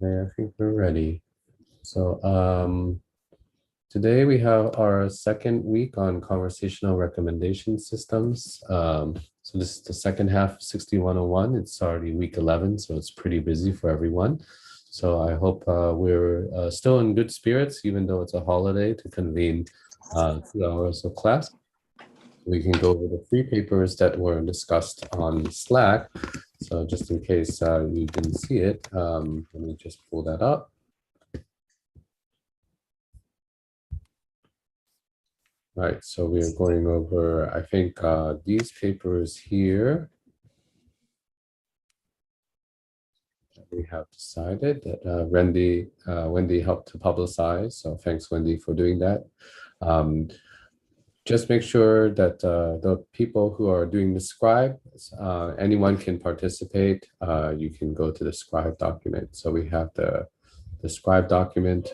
Okay, I think we're ready. So today we have our second week on conversational recommendation systems. So this is the second half of 6101. It's already week 11, so it's pretty busy for everyone. So I hope we're still in good spirits, even though it's a holiday, to convene 2 hours of class. We can go over the three papers that were discussed on Slack. So just in case you didn't see it, let me just pull that up. Right, so we are going over, I think, these papers here. We have decided that Wendi helped to publicize, so thanks, Wendi, for doing that. Just make sure that the people who are doing the scribe, anyone can participate. You can go to the scribe document. So we have the scribe document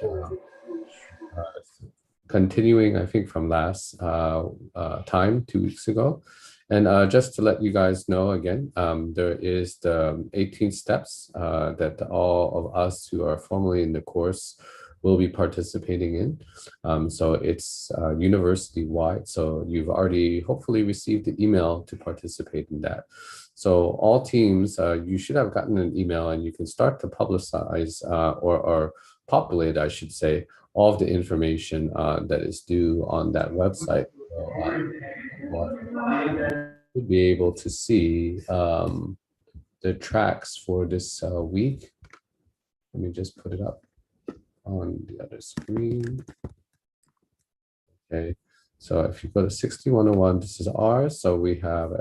continuing, I think, from last time, 2 weeks ago. And just to let you guys know again, there is the 18 steps that all of us who are formally in the course will be participating in. So it's university-wide. So you've already hopefully received the email to participate in that. So all teams, you should have gotten an email and you can start to publicize or populate, I should say, all of the information that is due on that website. So, be able to see the tracks for this week. Let me just put it up on the other screen. Okay, so if you go to 6101, this is ours. So we have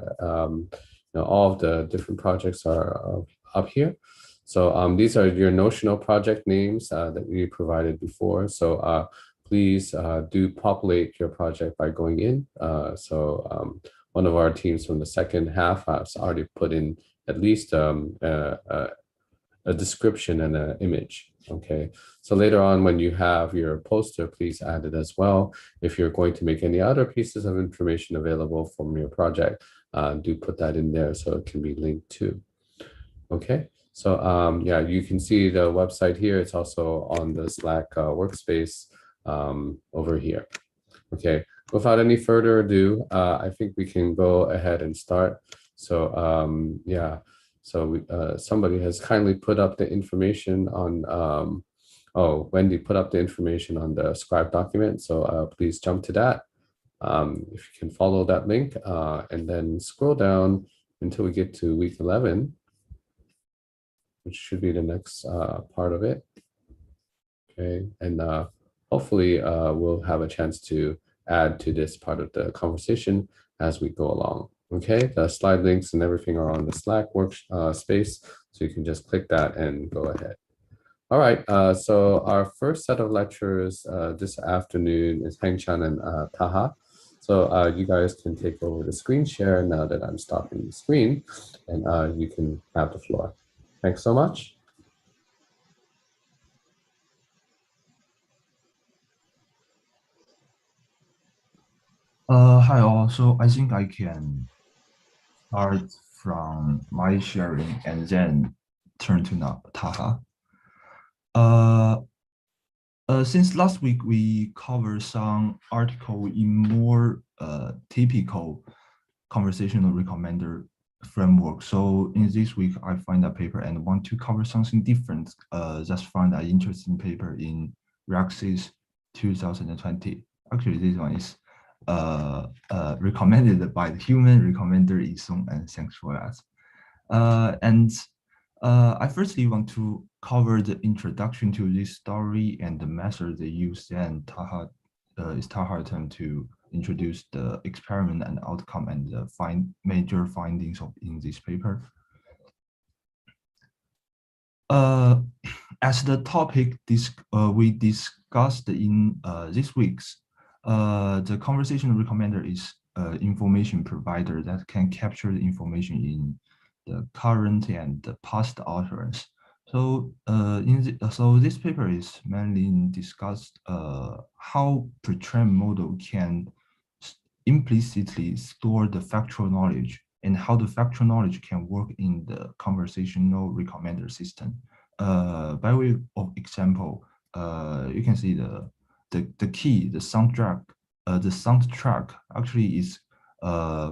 all of the different projects are up here. So these are your notional project names that we provided before. So please do populate your project by going in. One of our teams from the second half has already put in at least a description and an image. Okay, so later on when you have your poster, please add it as well. If you're going to make any other pieces of information available from your project, do put that in there so it can be linked to. Okay, so yeah, you can see the website here. It's also on the Slack workspace over here. Okay, without any further ado, I think we can go ahead and start. So yeah. So somebody has kindly put up the information on, Wendi put up the information on the scribe document. So please jump to that. If you can follow that link and then scroll down until we get to week 11, which should be the next part of it. Okay, and hopefully we'll have a chance to add to this part of the conversation as we go along. Okay, the slide links and everything are on the Slack workspace, so you can just click that and go ahead. All right, so our first set of lectures this afternoon is Hengchang and Taha. So you guys can take over the screen share now that I'm stopping the screen, and you can have the floor. Thanks so much. Hi all. So I think I can start from my sharing and then turn to Taha. Since last week we covered some article in more typical conversational recommender framework. So in this week I find a paper and want to cover something different. Just found an interesting paper in Reaxis 2020. Actually, this one is recommended by the human recommender Weicong, and thanks for that. I firstly want to cover the introduction to this story and the method they use, and Taha it's Taha's turn to introduce the experiment and outcome and the major findings in this paper. As the topic we discussed in this week's, the conversational recommender is an information provider that can capture the information in the current and the past utterance. So so this paper is mainly discussed how pre-trained model can implicitly store the factual knowledge and how the factual knowledge can work in the conversational recommender system. by way of example, you can see the key, the soundtrack actually is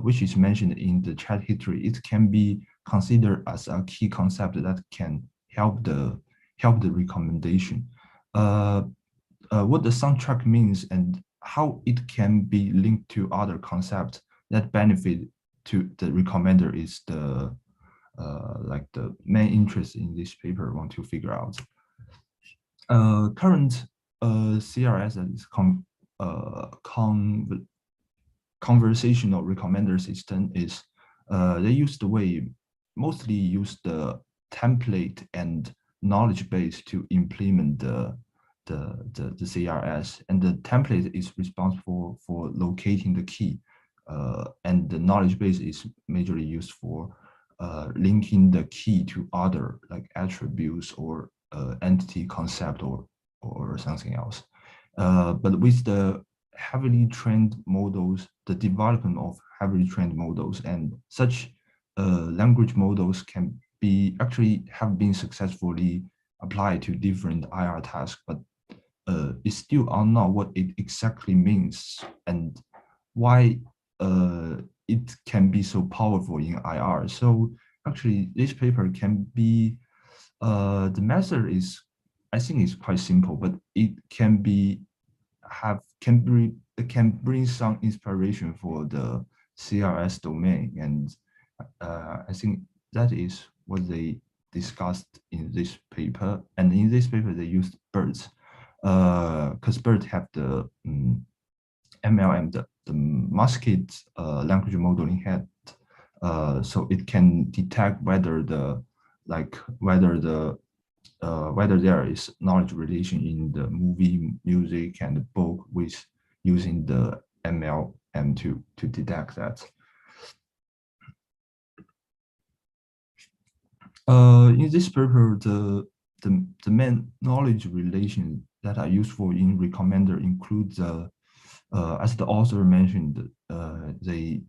which is mentioned in the chat history. It can be considered as a key concept that can help the recommendation. What the soundtrack means and how it can be linked to other concepts that benefit to the recommender is the like the main interest in this paper want to figure out. Current CRS that is conversational recommender system is they use the way mostly use the template and knowledge base to implement the CRS, and the template is responsible for locating the key, and the knowledge base is majorly used for linking the key to other like attributes or entity concept or something else. But with the heavily trained models, the development of heavily trained models and such language models can be actually have been successfully applied to different IR tasks, but it's still unknown what it exactly means and why it can be so powerful in IR. So actually this paper can be, the method is, I think it's quite simple, but it can be, it can bring some inspiration for the CRS domain. And I think that is what they discussed in this paper. And in this paper, they used BERT, because BERT have the MLM, the masked language modeling head, so it can detect whether whether there is knowledge relation in the movie, music, and book with using the MLM to detect that. In this paper, the main knowledge relation that are useful in recommender includes, as the author mentioned, they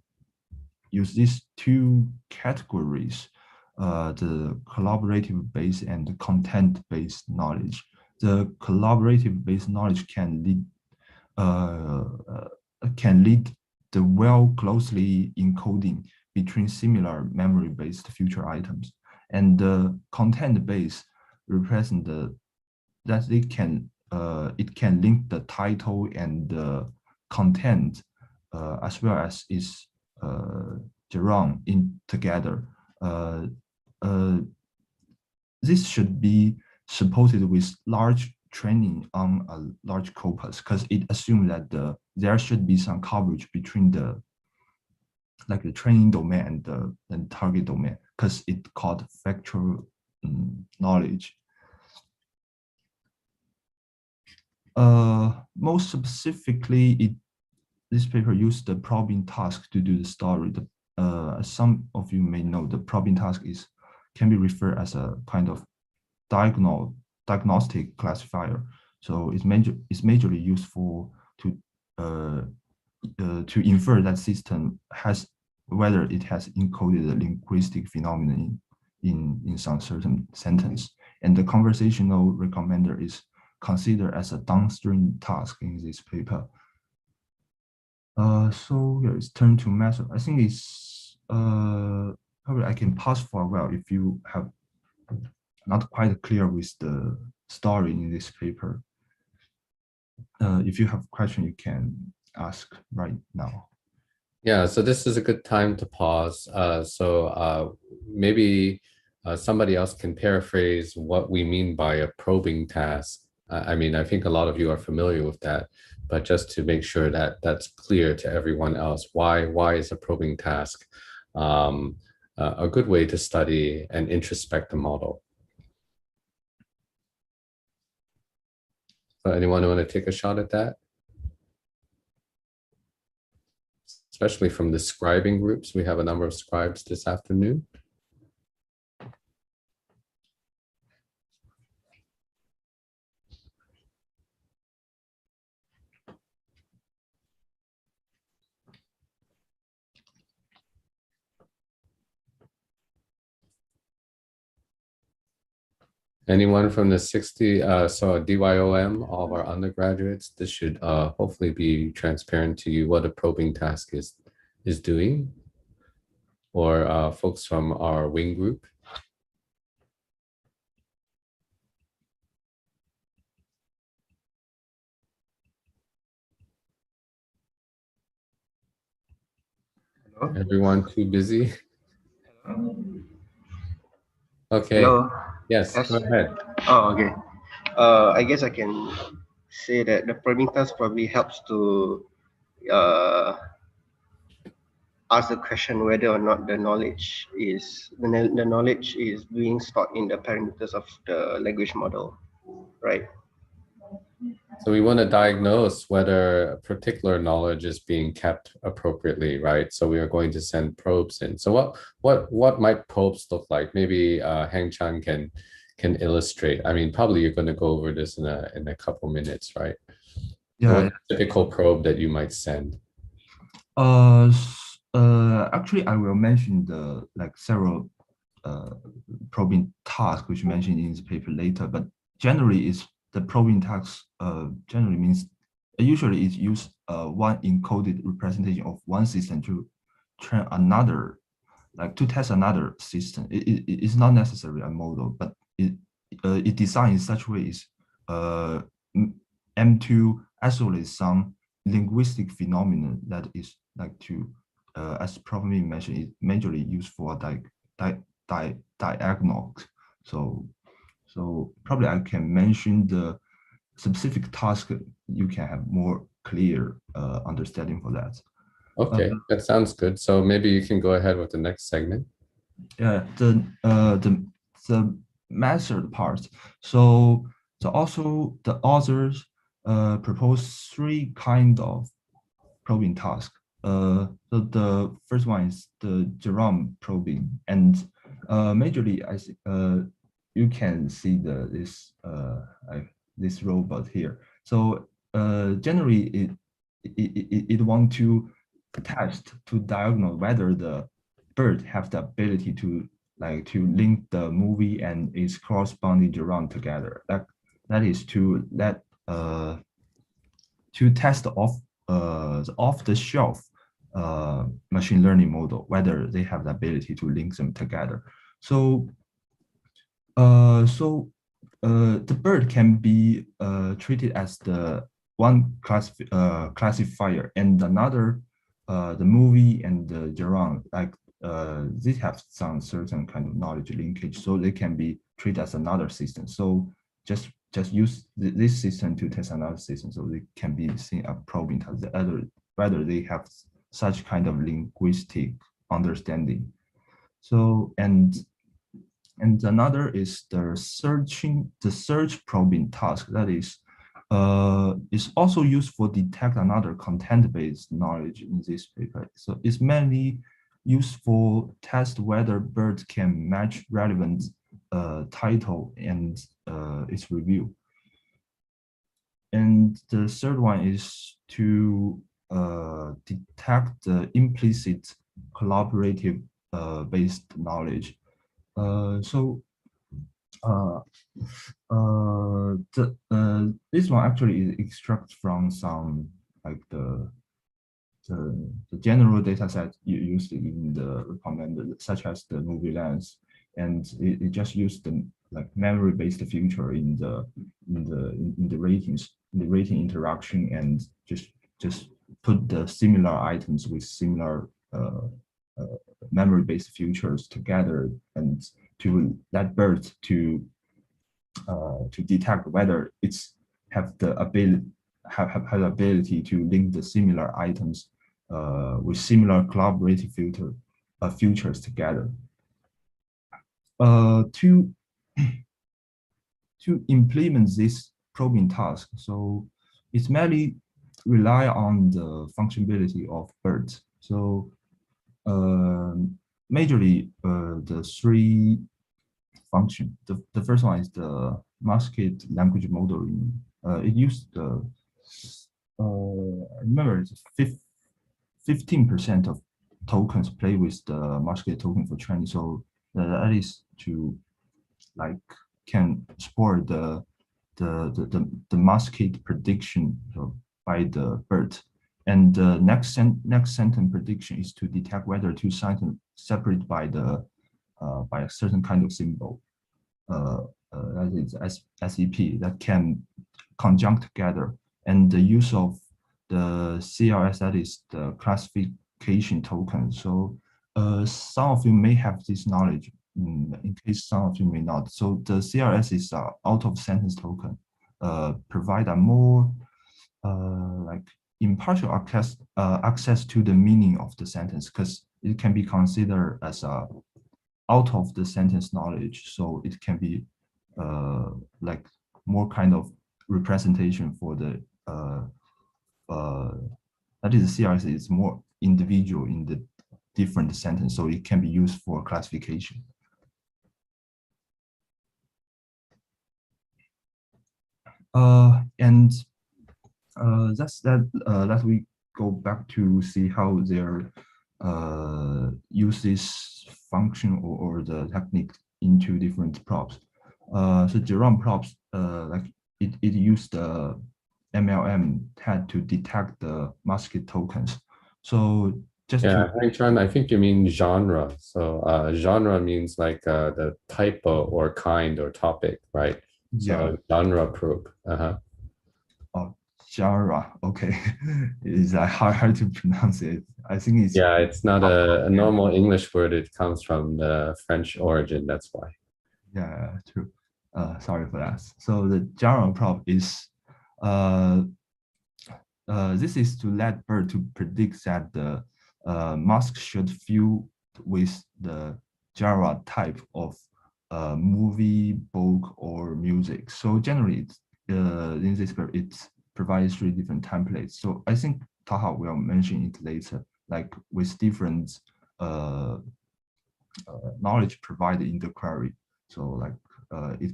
use these two categories, the collaborative-based and the content-based knowledge. The collaborative-based knowledge can lead the well closely encoding between similar memory-based future items, and the content-based represent that it can link the title and the content as well as its gerund in together. This should be supported with large training on a large corpus, because it assumes that there should be some coverage between the training domain and the target domain, because it's called factual knowledge. Most specifically, this paper used the probing task to do the story. As some of you may know, the probing task can be referred as a kind of diagnostic classifier. So it's majorly used to infer that system has whether it has encoded a linguistic phenomenon in some certain sentence. And the conversational recommender is considered as a downstream task in this paper. So yeah, it's turned to method. I think it's probably I can pause for a while if you have not quite clear with the story in this paper. If you have a question, you can ask right now. Yeah, so this is a good time to pause. Maybe somebody else can paraphrase what we mean by a probing task. I mean, I think a lot of you are familiar with that, but just to make sure that that's clear to everyone else, why is a probing task a good way to study and introspect the model? So anyone want to take a shot at that? Especially from the scribing groups. We have a number of scribes this afternoon. Anyone from the 60, so DYOM, all of our undergraduates, this should hopefully be transparent to you what a probing task is doing, or folks from our wing group. Hello? Everyone too busy? Okay. Hello. Yes, Yes. go ahead. Oh, okay. I guess I can say that the probing task probably helps to uh, ask the question whether or not the knowledge is being stored in the parameters of the language model, right? So we want to diagnose whether a particular knowledge is being kept appropriately, right? So we are going to send probes in. So what might probes look like? Maybe Hengchang can illustrate. I mean, probably you're going to go over this in a couple minutes, right? Yeah. What's a typical probe that you might send? Actually, I will mention the several probing tasks which mentioned in this paper later, but generally it's the probing tasks generally means usually it's use one encoded representation of one system to train another, to test another system. It's not necessarily a model, but it designed in such a way is to isolate some linguistic phenomenon that is as probably mentioned, it majorly used for diagonal. So probably I can mention the specific task. You can have more clear understanding for that. Okay, that sounds good. So maybe you can go ahead with the next segment. Yeah, the method part. So also the authors propose three kind of probing tasks. So the first one is the Jerome probing, and majorly you can see this robot here. So generally it want to test to diagnose whether the BERT have the ability to link the movie and its corresponding neuron together. That is to test off the shelf machine learning model whether they have the ability to link them together. So the BERT can be treated as the one classifier, and another the movie and the neuron, they have some certain kind of knowledge linkage, so they can be treated as another system. So just use this system to test another system, so they can be seen a probing test whether they have such kind of linguistic understanding. So and another is the search probing task, that is also used for detect another content-based knowledge in this paper. So it's mainly used for test whether BERT can match relevant title and its review. And the third one is to detect the implicit collaborative based knowledge. This one actually is extract from some the general data set used in the recommended, such as the movie lens, and it just used the memory based feature in the ratings, in the rating interaction, and just put the similar items with similar memory based features together, and to let BERT to detect whether it's have the ability to link the similar items with similar collaborative features together. To implement this probing task, so it's mainly rely on the functionality of BERT. So majorly the three function. The first one is the masked language modeling. It used the I remember it's 15% of tokens play with the masked token for training. So that is to can support the masking prediction by the BERT. And the next sentence prediction is to detect whether two sentences separate by a certain kind of symbol, that is SEP, that can conjunct together. And the use of the CLS, that is the classification token. So some of you may have this knowledge, in case some of you may not. So the CLS is out of sentence token, provide a more like impartial access to the meaning of the sentence, because it can be considered as a out of the sentence knowledge. So it can be like more kind of representation for the that is the CRS is more individual in the different sentence, so it can be used for classification. And that's that. Let we go back to see how their use this function or the technique into different props. So Jerome props, like it used the MLM had to detect the masked tokens. So just Hengchang, I think you mean genre. So genre means like the type or kind or topic, right? So genre probe. Oh, genre. Okay, is that hard to pronounce it? I think it's it's not a normal English word. It comes from the French origin. That's why. Yeah, true. Sorry for that. So the genre prop is this is to let BERT to predict that the mask should fill with the genre type of movie, book, or music. So generally, in this BERT, it provides 3 different templates. So I think Taha will mention it later, like with different knowledge provided in the query. So like it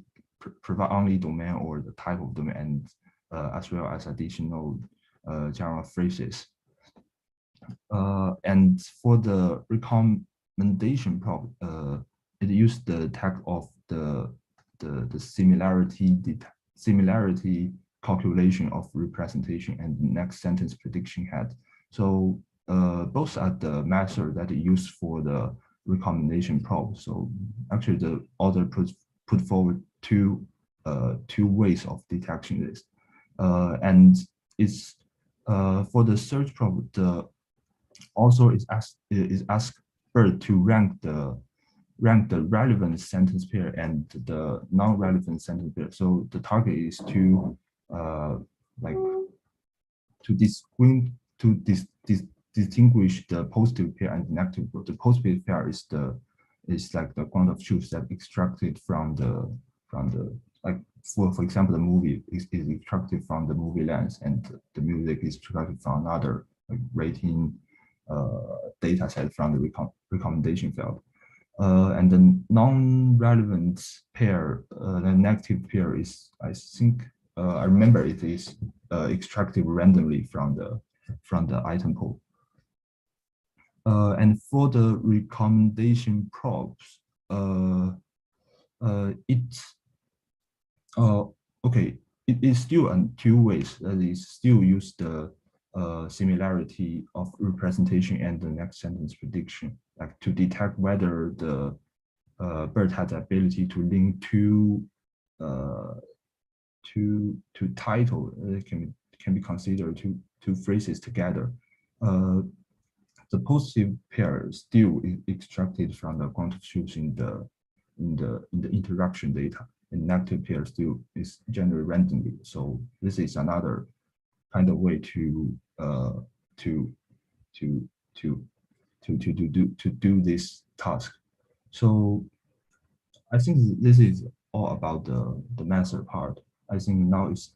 provide only domain or the type of domain, and as well as additional genre phrases. And for the recommendation prop, it used the tag of the similarity calculation of representation and next sentence prediction head. So both are the method that is used for the recommendation prop. So actually the author put forward two ways of detecting this. And it's for the search prop, the author is asked BERT to rank the relevant sentence pair and the non-relevant sentence pair. So the target is to like to distinguish the positive pair and the negative pair. The positive pair is like the ground of truth that extracted from the like for example, the movie is extracted from the movie lens, and the music is extracted from another like rating data set from the recommendation field. And the non-relevant pair, the negative pair is, I think, I remember it is extracted randomly from the item pool. And for the recommendation props, it is still in 2 ways. That is still use the similarity of representation and the next sentence prediction, like to detect whether the BERT has the ability to link two title. It can be considered two phrases together. The positive pair still is extracted from the ground of truth in the interaction data, and negative pair still is generated randomly. So this is another kind of way to do this task. So I think this is all about the method part. I think now it's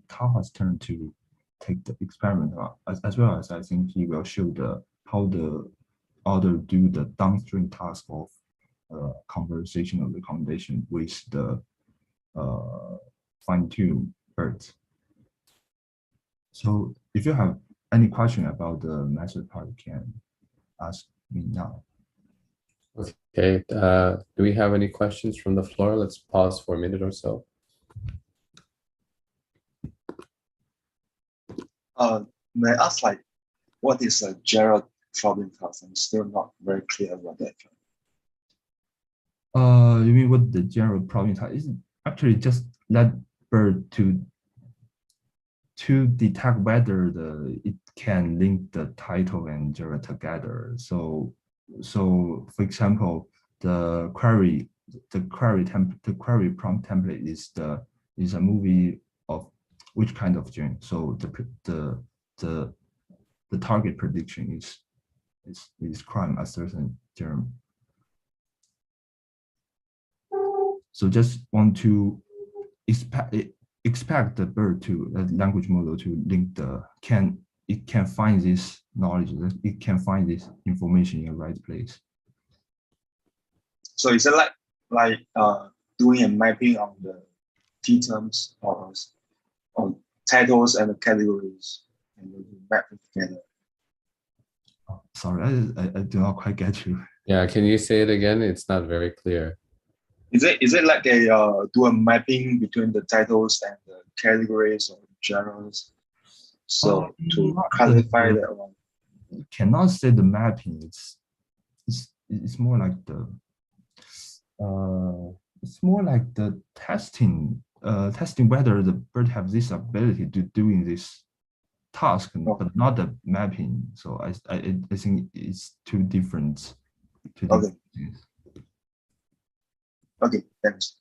Taha's turn to take the experiment, as well as I think he will show how the other do the downstream task of conversational recommendation with the fine-tune BERT. So if you have any question about the method part, you can ask me now. Okay, do we have any questions from the floor? Let's pause for a minute or so. May I ask, like, what is a general problem task? I'm still not very clear about that. You mean what the general problem type is? Actually just let BERT to detect whether it can link the title and genre together. So for example, the query prompt template is a movie of which kind of genre. So the target prediction is crime a certain genre. So just want to expect the BERT to language model to link it can find this knowledge, it can find this information in the right place. So is it like doing a mapping on the key terms or titles and the categories and map them together? Oh, sorry, I do not quite get you. Yeah, can you say it again? It's not very clear. Is it like do a mapping between the titles and the categories or genres? So to clarify that one. Cannot say the mapping. It's more like the testing whether the BERT have this ability to doing this task, but not the mapping. So I think it's two different. Okay. Okay, thanks.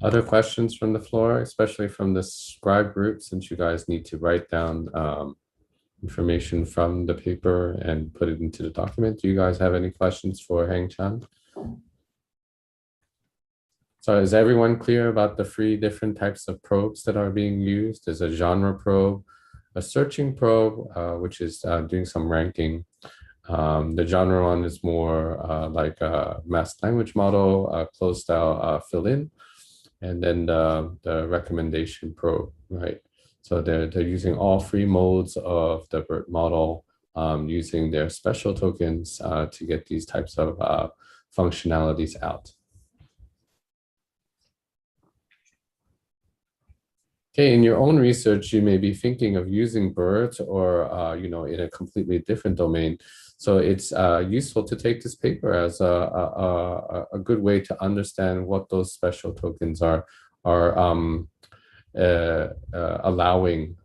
Other questions from the floor, especially from the Scribe group, since you guys need to write down information from the paper and put it into the document. Do you guys have any questions for Hengchang? So is everyone clear about the three different types of probes that are being used? There's a genre probe, a searching probe, which is doing some ranking. The genre one is more like a masked language model, closed style fill-in, and then the recommendation probe, right? So they're using all three modes of the BERT model, using their special tokens to get these types of functionalities out. Okay, in your own research, you may be thinking of using BERT or in a completely different domain. So it's useful to take this paper as a good way to understand what those special tokens are allowing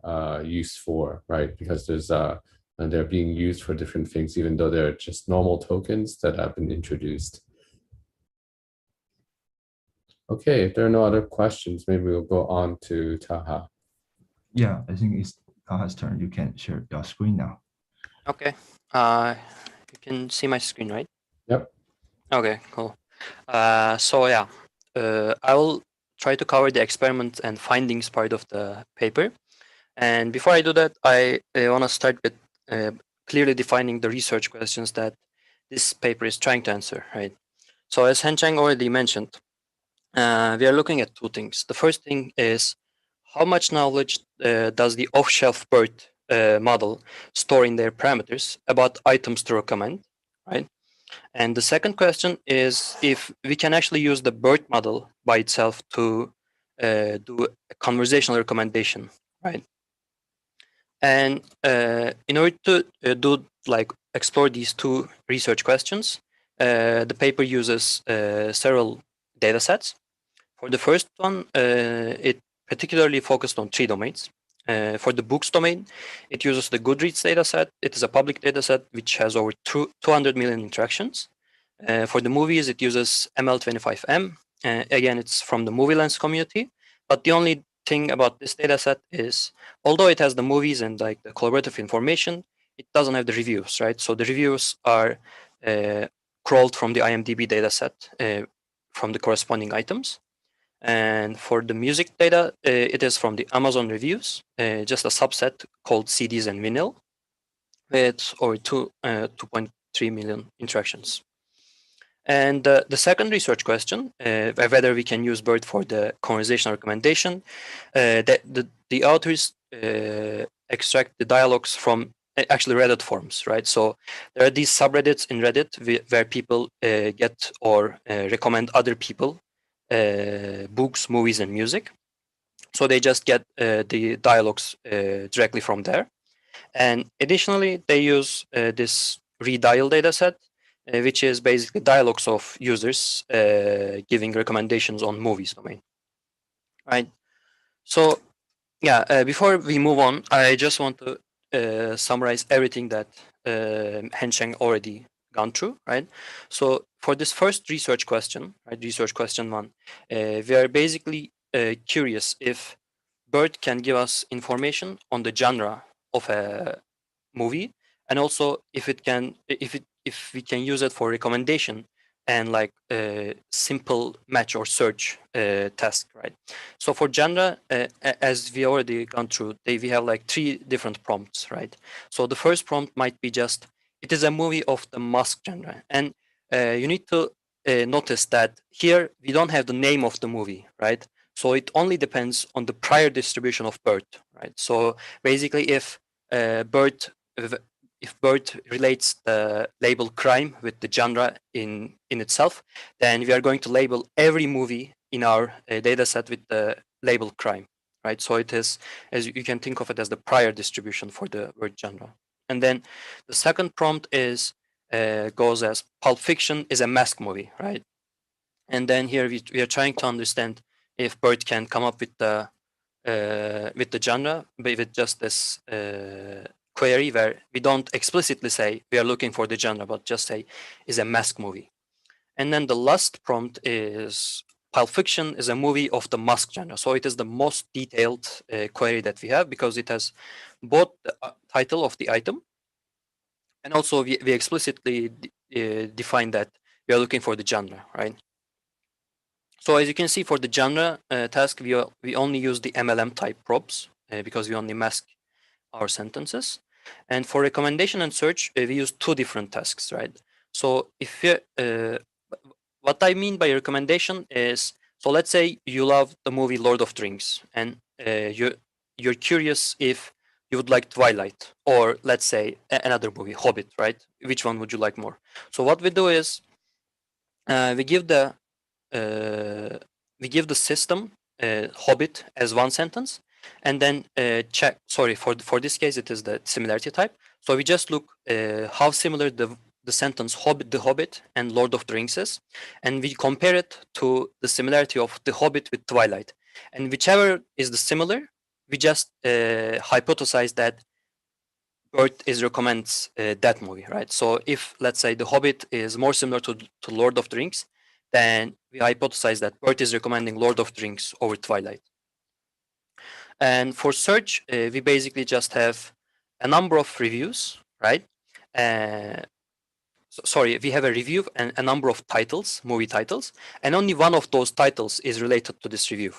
use for, right? Because they're being used for different things, even though they're just normal tokens that have been introduced. Okay, if there are no other questions, maybe we'll go on to Taha. Yeah, I think it's Taha's turn. You can share your screen now. Okay. You can see my screen, right? Yep. Okay, cool. So yeah, I will try to cover the experiment and findings part of the paper. And before I do that, I want to start with clearly defining the research questions that this paper is trying to answer, right? So as Hengchang already mentioned, we are looking at two things. The first thing is how much knowledge does the off-shelf BERT model store in their parameters about items to recommend, right? And the second question is if we can actually use the BERT model by itself to do a conversational recommendation, right? And in order to explore these two research questions, the paper uses several data sets. For the first one, it particularly focused on three domains. For the books domain, it uses the Goodreads dataset. It is a public dataset which has over 200 million interactions. For the movies, it uses ML25M. Again, it's from the Movie Lens community. But the only thing about this dataset is, although it has the movies and like the collaborative information, it doesn't have the reviews, right? So the reviews are crawled from the IMDb dataset from the corresponding items. And for the music data, it is from the Amazon reviews, just a subset called CDs and vinyl, with over 2.3 million interactions. And the second research question, whether we can use BERT for the conversational recommendation, that the authors extract the dialogues from actually Reddit forums, right? So there are these subreddits in Reddit where people get or recommend other people books, movies, and music. So they just get the dialogues directly from there. And additionally, they use this redial dataset, which is basically dialogues of users giving recommendations on movies domain, right? So yeah, before we move on, I just want to summarize everything that Hengchang already gone through, right? So for this first research question, right, research question 1, we are basically curious if BERT can give us information on the genre of a movie, and also if we can use it for recommendation and like a simple match or search task, right? So for genre, as we already gone through, we have like 3 different prompts, right? So the first prompt might be just, it is a movie of the mask genre, and you need to notice that here we don't have the name of the movie, right? So it only depends on the prior distribution of BERT, right? So basically, if BERT relates the label crime with the genre in itself, then we are going to label every movie in our data set with the label crime, right? So it is, as you can think of it as the prior distribution for the word genre. And then the second prompt is goes as Pulp Fiction is a mask movie, right? And then here we are trying to understand if BERT can come up with the genre, but with just this query where we don't explicitly say we are looking for the genre, but just say is a mask movie. And then the last prompt is Pulp Fiction is a movie of the mask genre. So it is the most detailed query that we have because it has both the title of the item, and also we explicitly define that we are looking for the genre, right? So as you can see, for the genre task, we only use the MLM type probes because we only mask our sentences. And for recommendation and search, we use 2 different tasks, right? So if you, what I mean by recommendation is, so let's say you love the movie Lord of the Rings, and you're curious if you would like Twilight, or let's say another movie, Hobbit, right? Which one would you like more? So what we do is we give the system Hobbit as one sentence, and then check. Sorry, for this case, it is the similarity type. So we just look how similar the sentence Hobbit, the Hobbit, and Lord of the Rings is, and we compare it to the similarity of the Hobbit with Twilight, and whichever is the similar, we just hypothesize that BERT recommends that movie, right? So if, let's say, The Hobbit is more similar to Lord of the Rings, then we hypothesize that BERT is recommending Lord of the Rings over Twilight. And for search, we basically just have a number of reviews, right? Sorry, we have a review and a number of titles, movie titles, and only one of those titles is related to this review.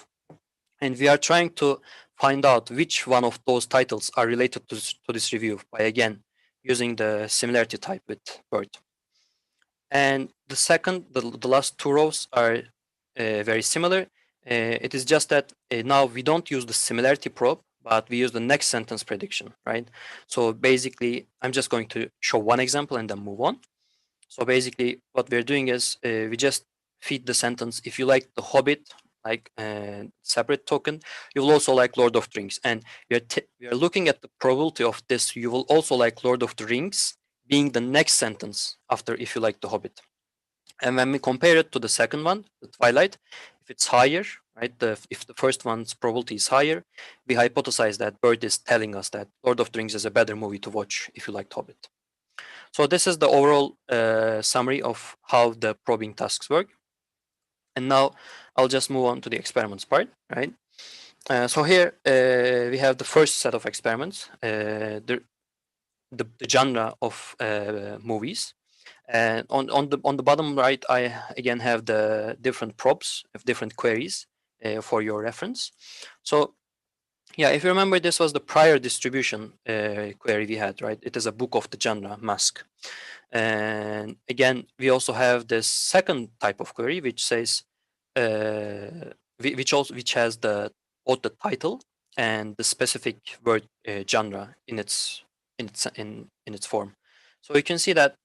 And we are trying to find out which one of those titles are related to this review by, again, using the similarity type with BERT. And the second, the last 2 rows are very similar. It is just that now we don't use the similarity probe, but we use the next sentence prediction, right? So basically, I'm just going to show one example and then move on. So basically, what we're doing is we just feed the sentence, if you like The Hobbit, like separate token, you will also like Lord of the Rings. And we are looking at the probability of this, you will also like Lord of the Rings being the next sentence after if you like The Hobbit. And when we compare it to the second one, the Twilight, if it's higher, right, if the first one's probability is higher, we hypothesize that BERT is telling us that Lord of the Rings is a better movie to watch if you like Hobbit. So this is the overall summary of how the probing tasks work. And now I'll just move on to the experiments part, right? So here we have the first set of experiments, the genre of movies. And on the bottom right, I again have the different props of different queries for your reference. So yeah, if you remember, this was the prior distribution query we had, right? It is a book of the genre mask. And again, we also have this second type of query, which says, which has both the title and the specific word genre in its form. So you can see that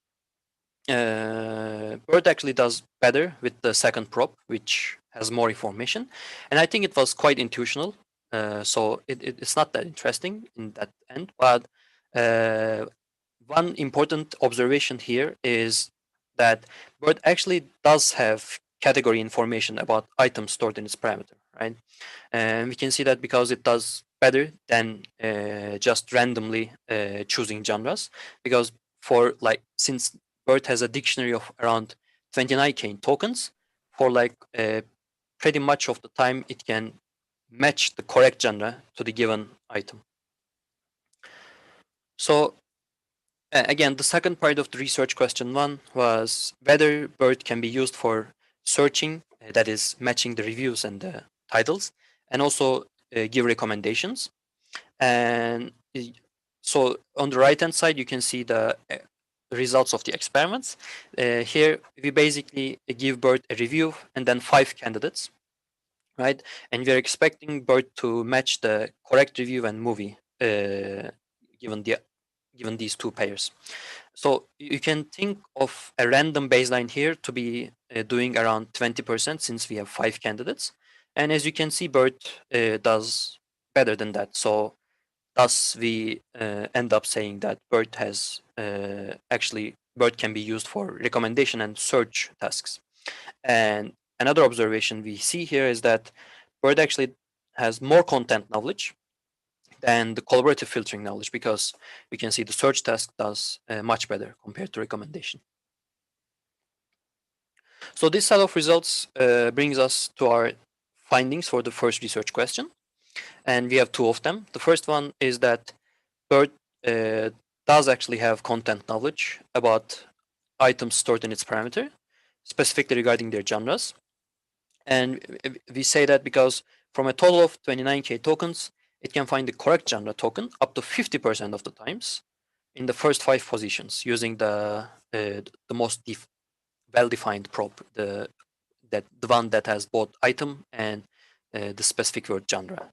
BERT actually does better with the second prop, which has more information, and I think it was quite intuitional. So it's not that interesting in that end, but one important observation here is that BERT actually does have category information about items stored in its parameter, right? And we can see that because it does better than just randomly choosing genres, because for like, since BERT has a dictionary of around 29k tokens, for like pretty much of the time it can match the correct genre to the given item. So again, the second part of the research question 1 was whether BERT can be used for searching, that is matching the reviews and the titles, and also give recommendations. And so on the right hand side, you can see the results of the experiments. Here, we basically give BERT a review and then 5 candidates, right? And we're expecting BERT to match the correct review and movie given these two pairs. So you can think of a random baseline here to be doing around 20% since we have 5 candidates. And as you can see, BERT does better than that. So thus we end up saying that BERT has actually BERT can be used for recommendation and search tasks. And another observation we see here is that BERT actually has more content knowledge than the collaborative filtering knowledge, because we can see the search task does much better compared to recommendation. So this set of results brings us to our findings for the first research question. And we have 2 of them. The first one is that BERT does actually have content knowledge about items stored in its parameter, specifically regarding their genres. And we say that because from a total of 29k tokens, it can find the correct genre token up to 50% of the times in the first 5 positions using the most well-defined prop, the one that has both item and the specific word genre.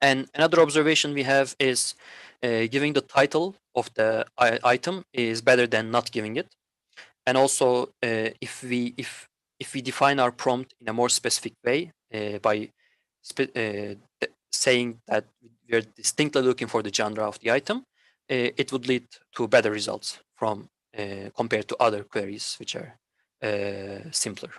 And another observation we have is giving the title of the item is better than not giving it. And also, if we define our prompt in a more specific way by saying that we are distinctly looking for the genre of the item, it would lead to better results from compared to other queries which are simpler.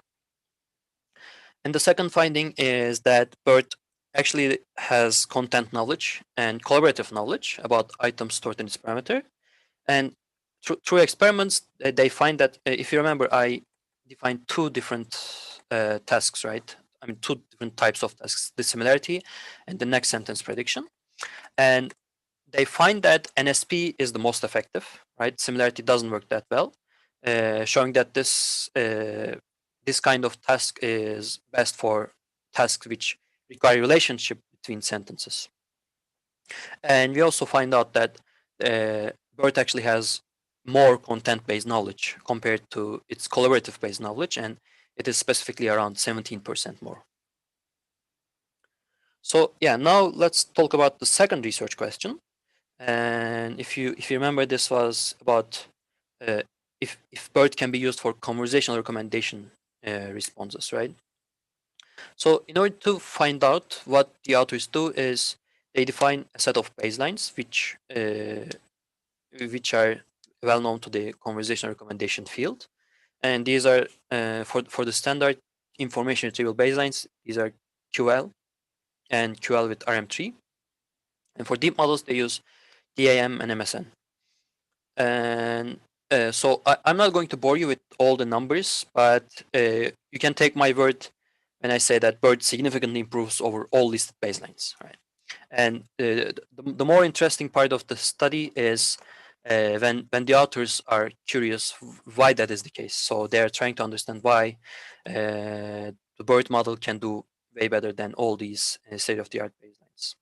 And the second finding is that BERT actually has content knowledge and collaborative knowledge about items stored in its parameter. And through experiments, they find that if you remember, I defined 2 different tasks, right? I mean, 2 different types of tasks: the similarity and the next sentence prediction. And they find that NSP is the most effective, right? Similarity doesn't work that well, showing that this kind of task is best for tasks which require relationship between sentences. And we also find out that BERT actually has more content-based knowledge compared to its collaborative-based knowledge, and it is specifically around 17% more. So yeah, now let's talk about the second research question. And if you remember, this was about if BERT can be used for conversational recommendation responses, right? So in order to find out, what the authors do is they define a set of baselines which are well known to the conversational recommendation field, and these are for the standard information retrieval baselines. These are QL and QL with RM3, and for deep models they use DAM and MSN. And so I'm not going to bore you with all the numbers, but you can take my word when I say that BERT significantly improves over all listed baselines, right? And the more interesting part of the study is when the authors are curious why that is the case. So they are trying to understand why the BERT model can do way better than all these state-of-the-art baselines.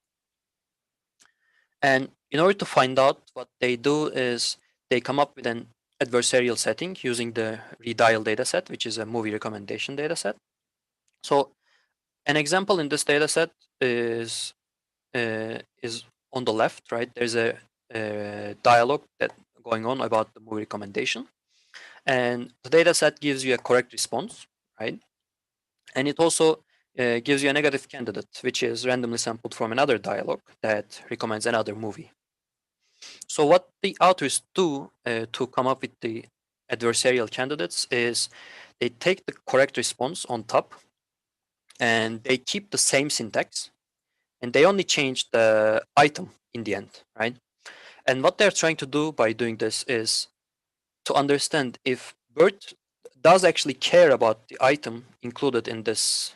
And in order to find out, what they do is they come up with an adversarial setting using the redial dataset, which is a movie recommendation dataset. So an example in this dataset is is on the left, right? There's a dialogue that going on about the movie recommendation, and the data set gives you a correct response, right? And it also gives you a negative candidate, which is randomly sampled from another dialogue that recommends another movie. So what the authors do to come up with the adversarial candidates is they take the correct response on top and they keep the same syntax and they only change the item in the end, right? And what they're trying to do by doing this is to understand if BERT does actually care about the item included in this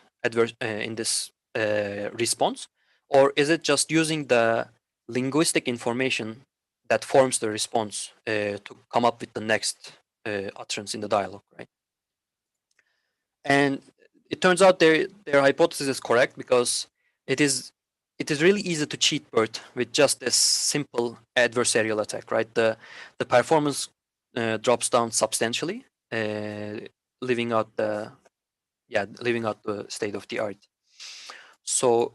response, or is it just using the linguistic information that forms the response to come up with the next utterance in the dialogue, right? And it turns out their hypothesis is correct because it is really easy to cheat BERT with just this simple adversarial attack, right? The performance drops down substantially, leaving out the state of the art. So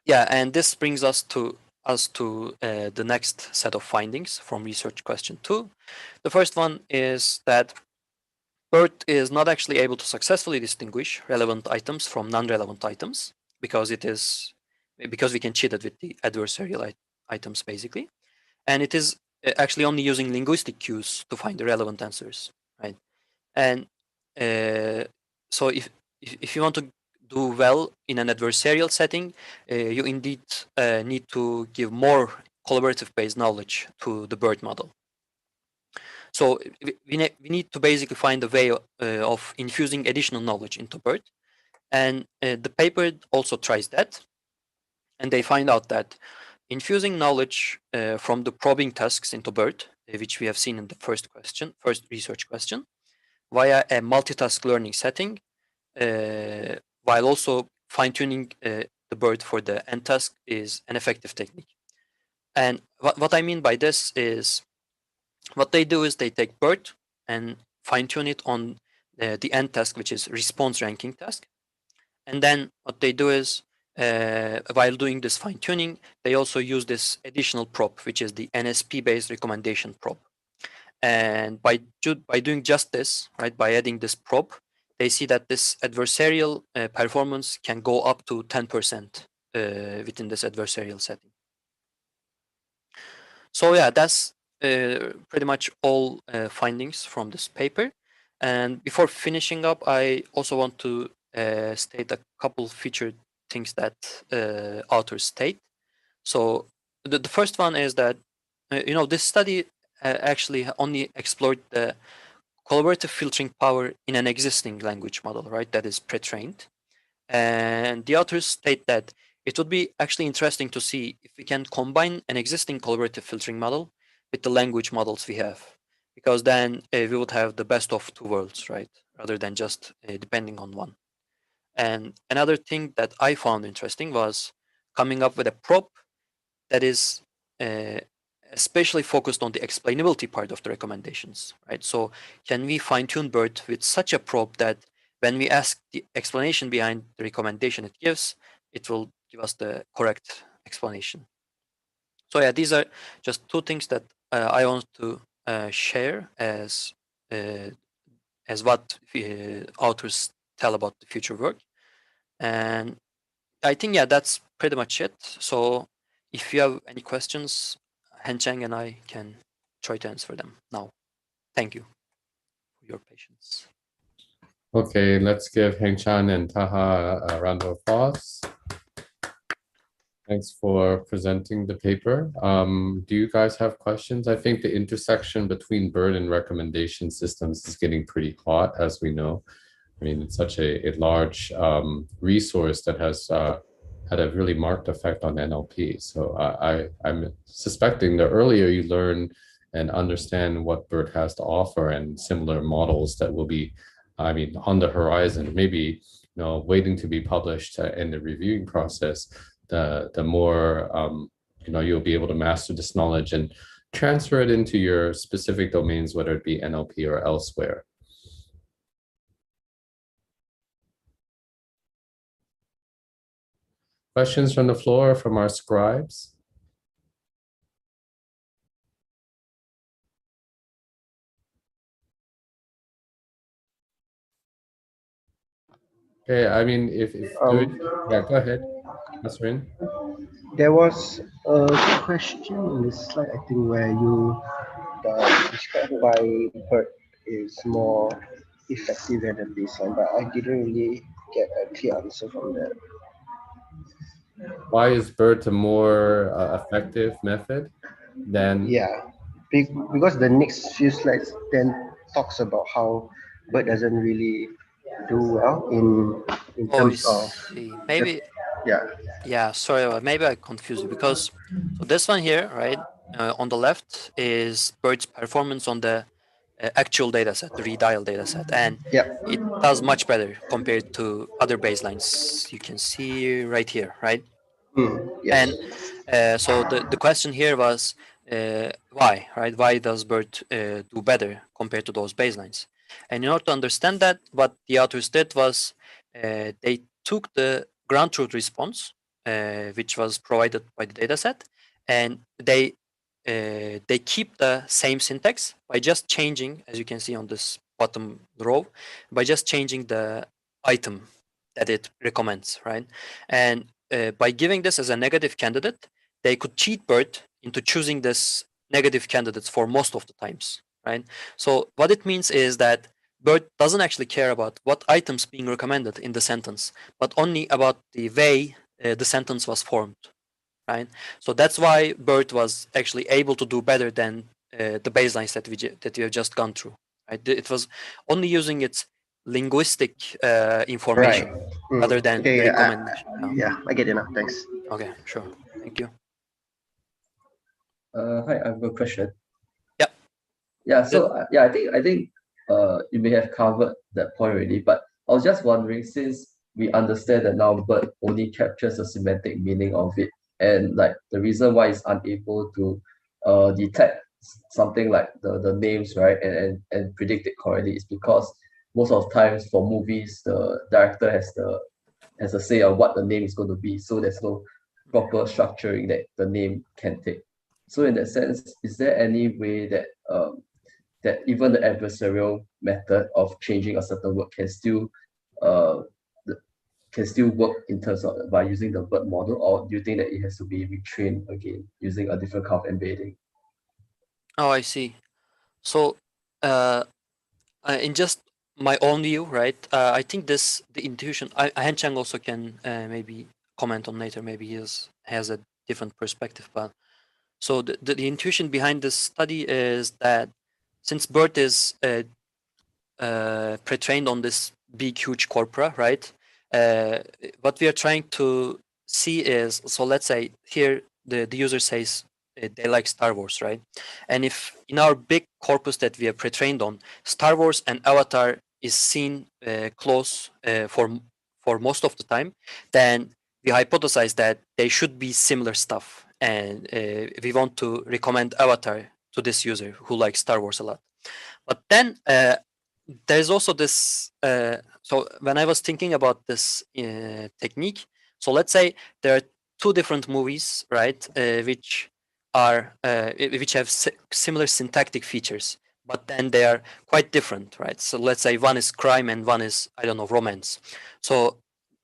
yeah, and this brings us to the next set of findings from research question 2. The first one is that BERT is not actually able to successfully distinguish relevant items from non-relevant items because we can cheat it with the adversarial items basically, and it is actually only using linguistic cues to find the relevant answers, right? And so if you want to do well in an adversarial setting, you indeed need to give more collaborative based knowledge to the BERT model. So we need to basically find a way of infusing additional knowledge into BERT. And the paper also tries that. And they find out that infusing knowledge from the probing tasks into BERT, which we have seen in the first research question, via a multitask learning setting, while also fine-tuning the BERT for the end task is an effective technique. And what I mean by this is, what they do is they take BERT and fine-tune it on the end task, which is response ranking task. And then what they do is, while doing this fine-tuning, they also use this additional prop, which is the NSP-based recommendation prop. And by doing just this, right, by adding this prop, they see that this adversarial performance can go up to 10% within this adversarial setting. So yeah, that's pretty much all findings from this paper. And before finishing up, I also want to state a couple featured things that authors state. So the first one is that this study actually only explored the collaborative filtering power in an existing language model, right, that is pre-trained. And the authors state that it would be actually interesting to see if we can combine an existing collaborative filtering model with the language models we have, because then we would have the best of two worlds, right, rather than just depending on one. And another thing that I found interesting was coming up with a prop that is especially focused on the explainability part of the recommendations, right? So can we fine-tune BERT with such a prop that when we ask the explanation behind the recommendation it gives, it will give us the correct explanation. So yeah, these are just two things that I want to share as what authors tell about the future work. And I think, yeah, that's pretty much it. So if you have any questions, Hengchang and I can try to answer them now. Thank you for your patience. Okay, let's give Hengchang and Taha a round of applause. Thanks for presenting the paper. Do you guys have questions? I think the intersection between BERT and recommendation systems is getting pretty hot, as we know. I mean, it's such a large resource that has had a really marked effect on NLP. So I'm suspecting the earlier you learn and understand what BERT has to offer and similar models that will be, I mean, on the horizon, maybe waiting to be published in the reviewing process, the more you'll be able to master this knowledge and transfer it into your specific domains, whether it be NLP or elsewhere. Questions from the floor from our scribes? Okay, I mean, if yeah, go ahead, Nasrin. There was a question in the slide, I think, where you described why BERT is more effective than the baseline, but I didn't really get a clear answer from that. Why is BERT a more effective method than? Yeah, because the next few slides then talks about how BERT doesn't really do well in Oh, I terms of see. Maybe, yeah. yeah, sorry, maybe I confused you because so this one here, right, on the left is BERT's performance on the actual data set, the redial data set, and Yeah. it does much better compared to other baselines. You can see right here, right? Yes. And so the question here was why, right? Why does BERT do better compared to those baselines? And in order to understand that, what the authors did was they took the ground truth response, which was provided by the dataset, and they keep the same syntax by just changing, as you can see on this bottom row, by just changing the item that it recommends, right? And by giving this as a negative candidate, they could cheat BERT into choosing this negative candidates for most of the times, right? So what it means is that BERT doesn't actually care about what items being recommended in the sentence, but only about the way the sentence was formed, right? So that's why BERT was actually able to do better than the baselines that we have just gone through, right? It was only using its linguistic information rather than Okay. the Yeah, recommendation. yeah, I get it now. Thanks. Okay, sure. Thank you. Hi, I have a question. Yep. Yeah, so yeah, I think you may have covered that point already, but I was just wondering, since we understand that now BERT only captures the semantic meaning of it, and like the reason why it's unable to detect something like the names, right, and predict it correctly is because most of times for movies the director has a say on what the name is going to be, so there's no proper structuring that the name can take. So in that sense, is there any way that that even the adversarial method of changing a certain word can still uh, can still work in terms of by using the BERT model, or do you think that it has to be retrained again using a different kind of embedding? Oh, I see. So, uh, in just my own view, right? I think the intuition. Hengchang also can maybe comment on later. Maybe has a different perspective, but so the intuition behind this study is that since BERT is pre-trained on this big, huge corpora, right? What we are trying to see is, so let's say here the user says they like Star Wars, right? And if in our big corpus that we are pre-trained on, Star Wars and Avatar is seen close for most of the time, then we hypothesize that they should be similar stuff, and we want to recommend Avatar to this user who likes Star Wars a lot. But then there's also this so when I was thinking about this technique, so let's say there are two different movies, right, which have similar syntactic features, but then they are quite different, right? So let's say one is crime and one is, I don't know, romance. So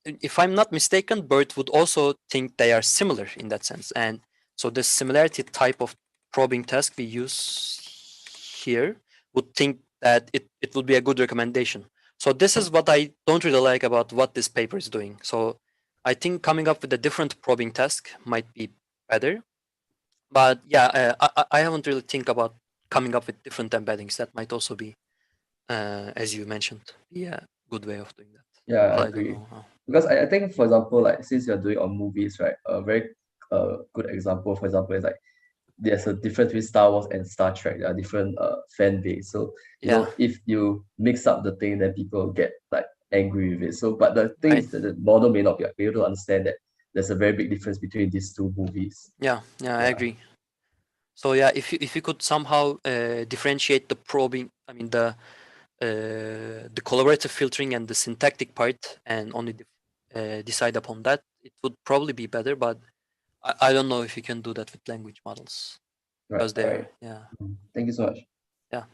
if I'm not mistaken, BERT would also think they are similar in that sense. And so the similarity type of probing task we use here would think that it would be a good recommendation. So this is what I don't really like about what this paper is doing. So I think coming up with a different probing task might be better. But yeah, I haven't really think about coming up with different embeddings. That might also be, as you mentioned, be a good way of doing that. Yeah, But I I don't agree. know how. Because I think, for example, like since you're doing on movies, right, a very good example, for example, is like there's a difference between Star Wars and Star Trek. There are different fan base. So you Yeah, know, if you mix up the thing, then people get like angry with it. So, but the thing right. is that the model may not be able to understand that there's a very big difference between these two movies. Yeah, I Yeah. agree. So yeah, if you could somehow differentiate the probing, I mean the collaborative filtering and the syntactic part, and only decide upon that, it would probably be better, but I don't know if you can do that with language models. Right, Because they're, right. yeah. Thank you so much. Yeah.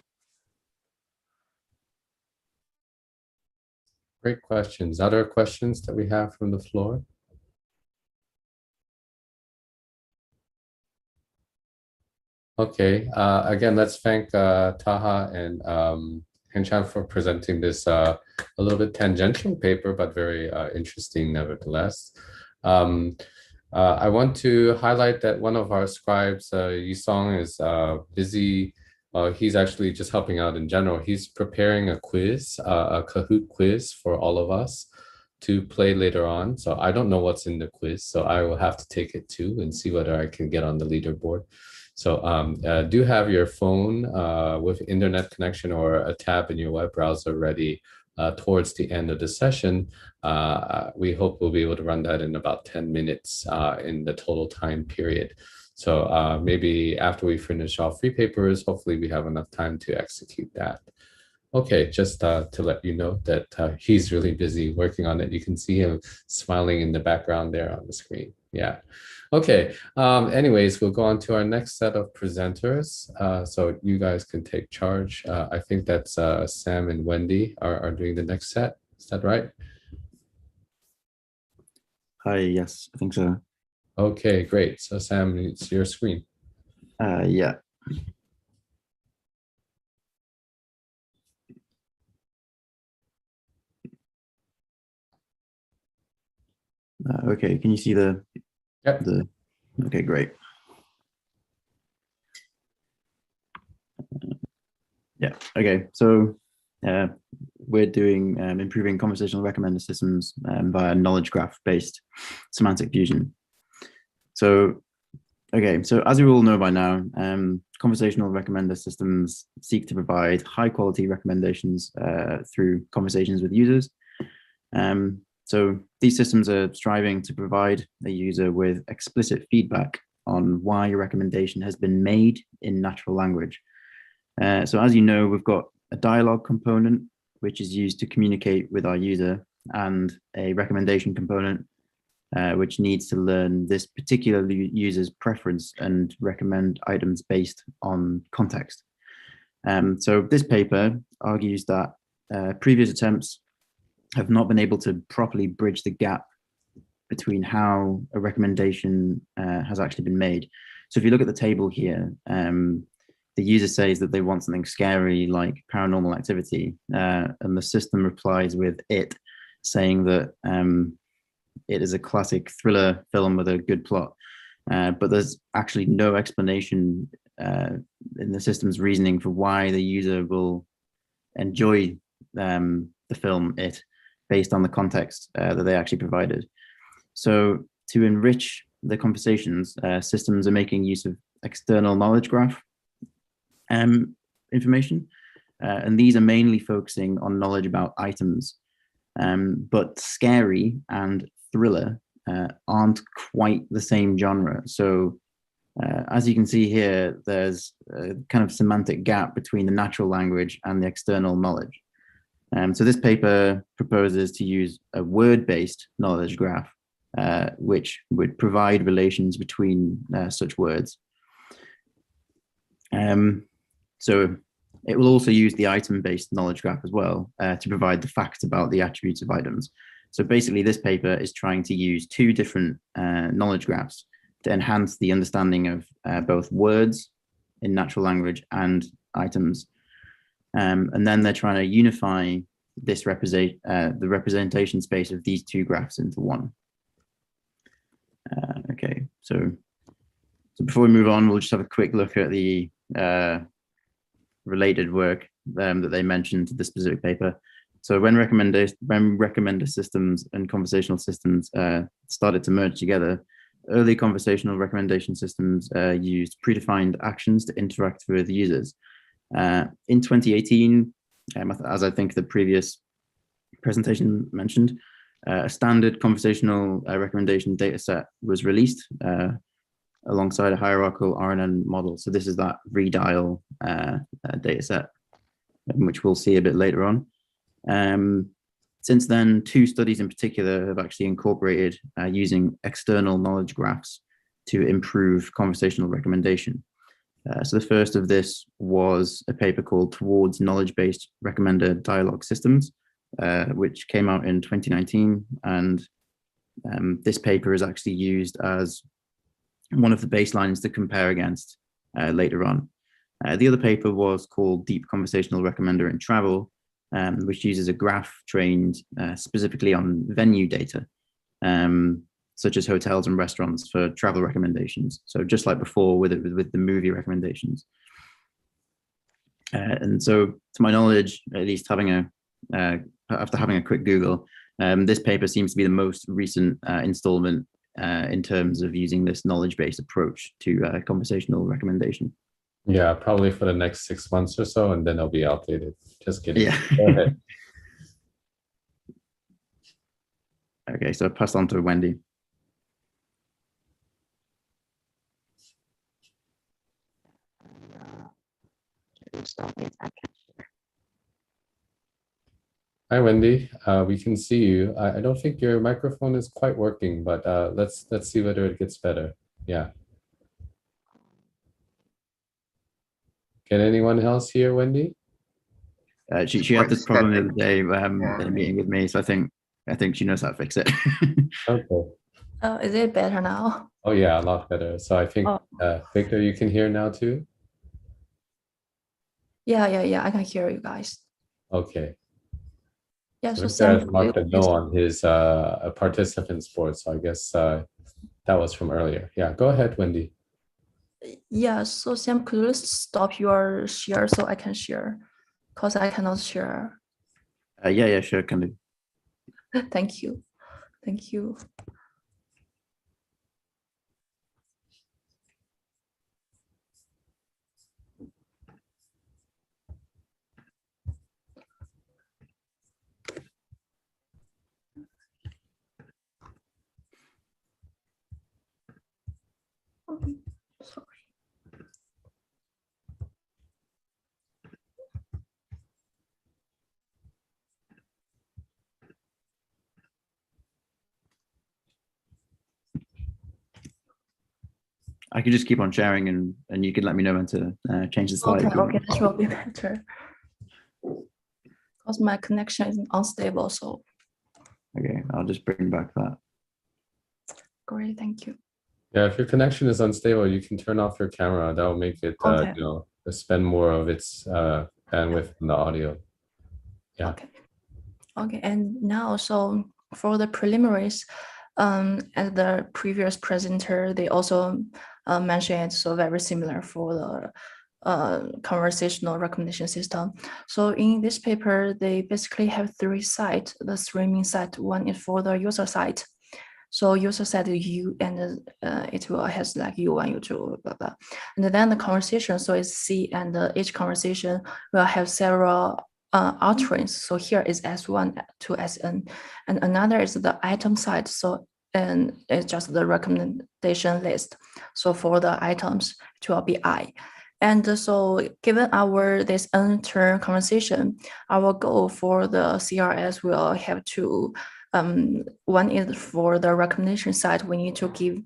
Great questions. Other questions that we have from the floor? Okay, again, let's thank Taha and Hengchang for presenting this a little bit tangential paper, but very interesting nevertheless. I want to highlight that one of our scribes, Weicong, is busy. He's actually just helping out in general. He's preparing a quiz, a Kahoot quiz for all of us to play later on. So I don't know what's in the quiz, so I will have to take it too and see whether I can get on the leaderboard. So do have your phone with internet connection or a tab in your web browser ready towards the end of the session. We hope we'll be able to run that in about 10 minutes in the total time period. So maybe after we finish all three papers, hopefully we have enough time to execute that. Okay, just to let you know that he's really busy working on it. You can see him smiling in the background there on the screen. Yeah. Okay, anyways, we'll go on to our next set of presenters. So you guys can take charge. I think that's Sam and Wendi are doing the next set. Is that right? Hi, yes, I think so. Okay, great. So Sam, it's your screen. Yeah. Okay, can you see the? Yep. Okay, great. Yeah. Okay. So we're doing improving conversational recommender systems via knowledge graph-based semantic fusion. So, okay. So as you all know by now, conversational recommender systems seek to provide high-quality recommendations through conversations with users. So these systems are striving to provide a user with explicit feedback on why a recommendation has been made in natural language. So as you know, we've got a dialogue component, which is used to communicate with our user, and a recommendation component, which needs to learn this particular user's preference and recommend items based on context. So this paper argues that previous attempts have not been able to properly bridge the gap between how a recommendation has actually been made. So if you look at the table here, the user says that they want something scary like paranormal activity, and the system replies with it, saying that it is a classic thriller film with a good plot. But there's actually no explanation in the system's reasoning for why the user will enjoy the film It, based on the context that they actually provided. So to enrich the conversations, systems are making use of external knowledge graph information, and these are mainly focusing on knowledge about items. But scary and thriller aren't quite the same genre. So as you can see here, there's a kind of semantic gap between the natural language and the external knowledge. So this paper proposes to use a word-based knowledge graph, which would provide relations between such words. So it will also use the item-based knowledge graph as well to provide the facts about the attributes of items. So basically, this paper is trying to use two different knowledge graphs to enhance the understanding of both words in natural language and items. And then they're trying to unify this the representation space of these two graphs into one. Okay, so before we move on, we'll just have a quick look at the related work that they mentioned to this specific paper. So when recommender systems and conversational systems started to merge together, early conversational recommendation systems used predefined actions to interact with users. In 2018, as I think the previous presentation mentioned, a standard conversational recommendation data set was released alongside a hierarchical RNN model. So this is that redial data set, which we'll see a bit later on. Since then, 2 studies in particular have actually incorporated using external knowledge graphs to improve conversational recommendation. So the first of this was a paper called Towards Knowledge-Based Recommender Dialogue Systems, which came out in 2019. And this paper is actually used as one of the baselines to compare against later on. The other paper was called Deep Conversational Recommender in Travel, which uses a graph trained specifically on venue data, such as hotels and restaurants for travel recommendations. So just like before with the movie recommendations. And so to my knowledge, at least after having a quick Google, this paper seems to be the most recent installment in terms of using this knowledge-based approach to conversational recommendation. Yeah, probably for the next 6 months or so, and then it'll be outdated. Just kidding. Yeah. Go ahead. Okay, so I pass on to Wendi. Hi, Wendi. We can see you. I don't think your microphone is quite working, but let's see whether it gets better. Yeah. Can anyone else hear Wendi? She had this problem the other day in a meeting with me, so I think she knows how to fix it. Okay. Oh, is it better now? Oh yeah, a lot better. So I think Victor, you can hear now too? Yeah, I can hear you guys. Okay. Yeah, so Victor has Sam, marked a no on his participant sport, so I guess that was from earlier. Yeah, go ahead, Wendi. yeah, so Sam, could you stop your share so I can share? Because I cannot share. Yeah, sure, can do. Thank you. Thank you. Sorry. I could just keep on sharing and you can let me know when to change the slide. Okay, this will be better. Because my connection is unstable, so. Okay, I'll just bring back that. Great, thank you. Yeah, if your connection is unstable, you can turn off your camera. That will make it, Okay. spend more of its bandwidth in the audio. Yeah. Okay, and now, so for the preliminaries, as the previous presenter, they also mentioned it's so very similar for the conversational recommendation system. So in this paper, they basically have 3 sites. The 3 main sites, one is for the user side. So user side U, and it will has like U1, U2, blah, blah. And then the conversation, so it's C, and each conversation will have several utterance. So here is S1 to Sn, and another is the item side. So and it's just the recommendation list. So for the items, it will be I. And so given this n-turn conversation, our goal for the CRS will have to, one is for the recommendation side, we need to give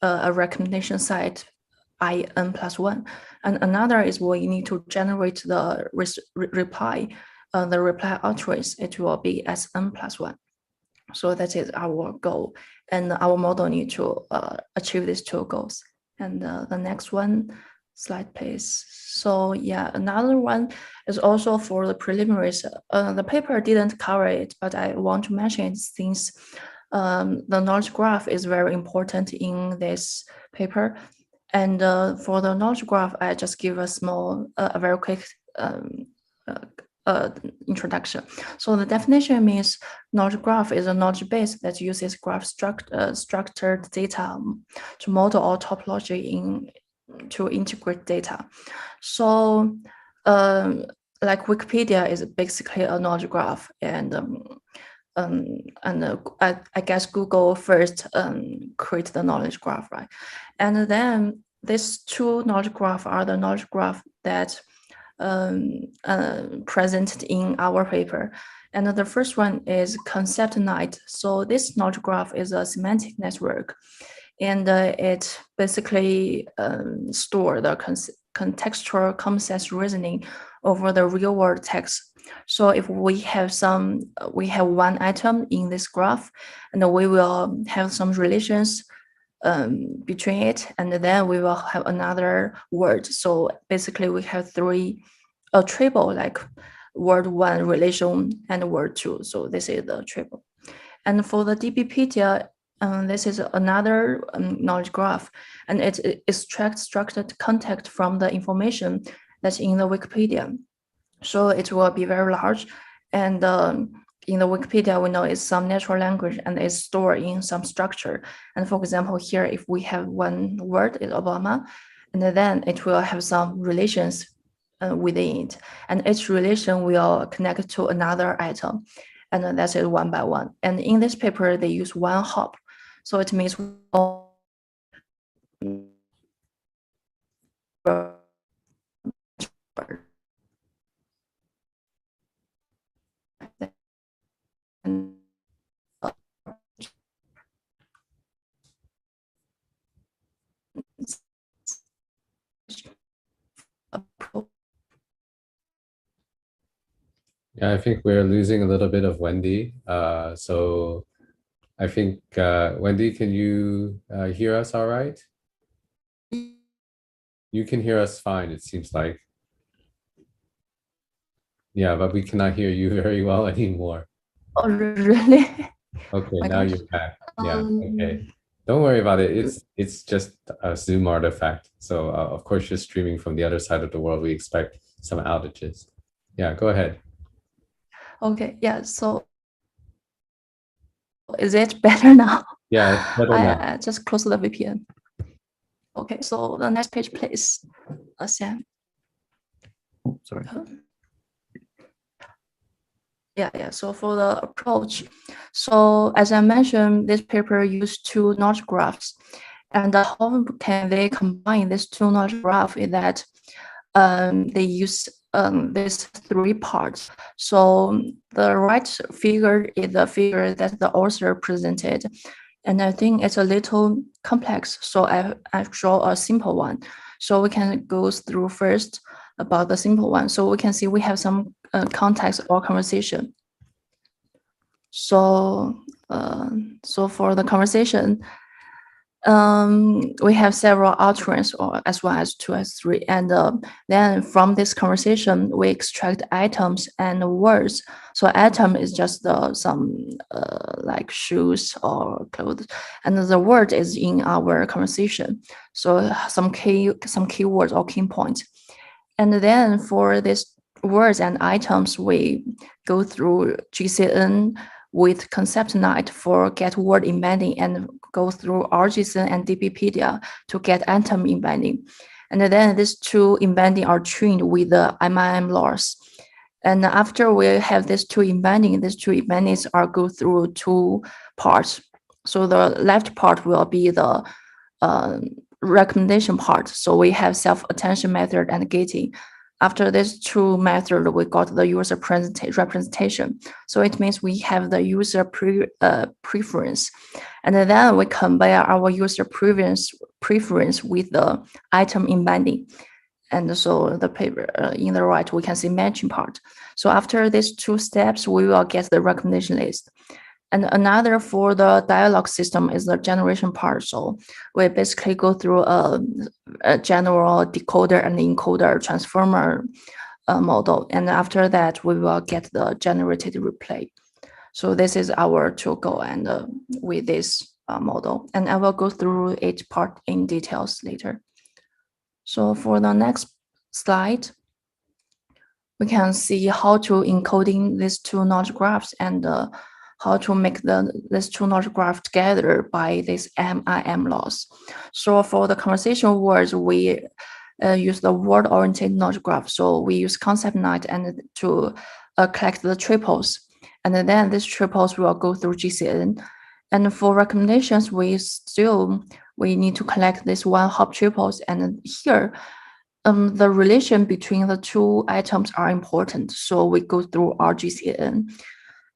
a recommendation side IN+1. And another is we need to generate the reply, the reply utterance, it will be Sn+1. So that is our goal. And our model need to achieve these 2 goals. And the next one, slide please. So yeah, another one is also for the preliminaries. The paper didn't cover it, but I want to mention it since the knowledge graph is very important in this paper. And for the knowledge graph, I just give a small, a very quick introduction. So the definition means knowledge graph is a knowledge base that uses graph structured data to model or topology to integrate data. So like Wikipedia is basically a knowledge graph, and I guess Google first create the knowledge graph, right? And then these 2 knowledge graph are the knowledge graph that presented in our paper. And the first one is concept night. So this knowledge graph is a semantic network, and it basically store the contextual common sense reasoning over the real world text. So if we have one item in this graph, and we will have some relations between it, and then we will have another word. So basically we have a triple, like word 1, relation, and word 2. So this is the triple. And for the DBpedia, this is another knowledge graph, and it extracts structured context from the information that's in the Wikipedia. So it will be very large, and in the Wikipedia, we know it's some natural language and it's stored in some structure. And for example, here, if we have one word, it's Obama, and then it will have some relations within it, and each relation will connect to another item, and that's it one by one. And in this paper, they use one hop, so it means Yeah, I think we're losing a little bit of Wendi. So I think, Wendi, can you hear us all right? You can hear us fine, it seems like. Yeah, but we cannot hear you very well anymore. Oh, really? Okay, My now gosh. you're back. Yeah, okay. Don't worry about it. It's just a Zoom artifact. So of course you're streaming from the other side of the world. We expect some outages. Yeah, go ahead. Okay, yeah, so is it better now? Yeah, it's better now. I just close the VPN. Okay, so the next page, please, Sam. Oh, sorry. Yeah. So for the approach, so as I mentioned, this paper used 2 knowledge graphs, and how can they combine these 2 knowledge graphs? Is that they use these 3 parts. So the right figure is the figure that the author presented, and I think it's a little complex. So I draw a simple one. So we can go through first about the simple one. So we can see we have some context or conversation. So for the conversation, we have several utterances, or S1, S2, S3, and then from this conversation, we extract items and words. So item is just some like shoes or clothes, and the word is in our conversation. So some keywords or key points. And then for these words and items, we go through GCN with concept night for get word embedding, and go through RGSN and DBpedia to get item embedding. And then these 2 embedding are trained with the MIM laws. And after we have these 2 embeddings are go through 2 parts. So the left part will be the recommendation part. So we have self-attention method and gating. After these 2 methods, we got the user representation. So it means we have the user preference. And then we compare our user preference with the item embedding. And so the paper in the right, we can see matching part. So after these 2 steps, we will get the recommendation list. And another for the dialogue system is the generation part. So we basically go through a general decoder and encoder transformer model. And after that, we will get the generated replay. So this is our to go and with this model. And I will go through each part in details later. So for the next slide, we can see how to encoding these 2 knowledge graphs and how to make these 2 knowledge graphs together by this MIM laws. So for the conversational words, we use the word-oriented knowledge graph. So we use concept night and to collect the triples. And then these triples will go through GCN. And for recommendations, we need to collect this 1 hop triples. And here, the relation between the 2 items are important. So we go through RGCN.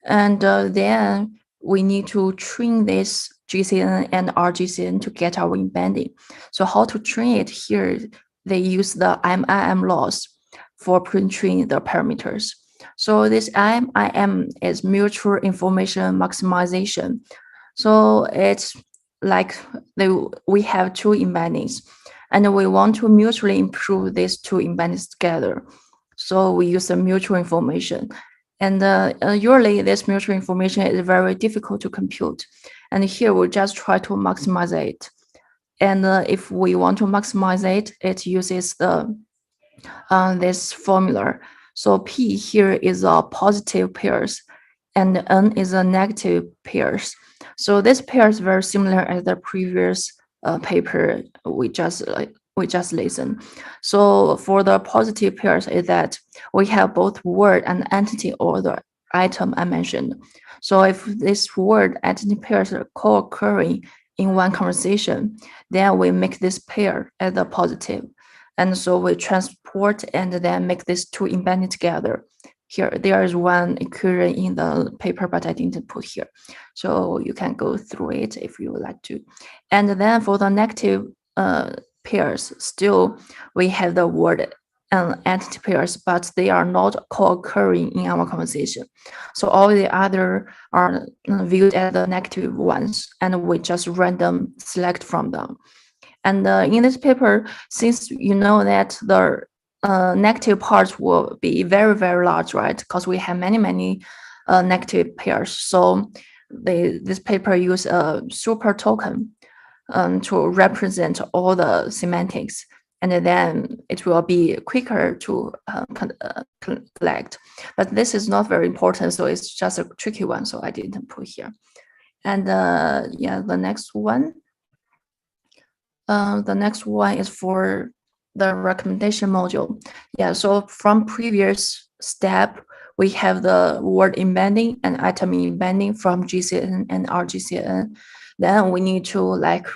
And then we need to train this GCN and RGCN to get our embedding. So how to train it here? They use the MIM laws for pre-training the parameters. So this MIM is mutual information maximization. So it's like we have two embeddings, and we want to mutually improve these two embeddings together. So we use the mutual information. And usually this mutual information is very difficult to compute. And here we just try to maximize it. And if we want to maximize it, it uses the this formula. So P here is a positive pairs and N is a negative pairs. So this pair is very similar as the previous paper we just listened. So for the positive pairs is that we have both word and entity or the item I mentioned. So if this word entity pairs are co-occurring in one conversation, then we make this pair as a positive. And so we transport and then make these two embedded together. Here, there is one equation in the paper, but I didn't put here. So you can go through it if you would like to. And then for the negative pairs, still we have the word and entity pairs, but they are not co-occurring in our conversation. So all the other are viewed as the negative ones, and we just random select from them. And in this paper, since you know that the negative parts will be very, very large, right? Because we have many negative pairs. So this paper use a super token to represent all the semantics. And then it will be quicker to collect. But this is not very important, so it's just a tricky one, so I didn't put here. And yeah, the next one. The next one is for the recommendation module. Yeah, so from previous step, we have the word embedding and item embedding from GCN and RGCN. Then we need to like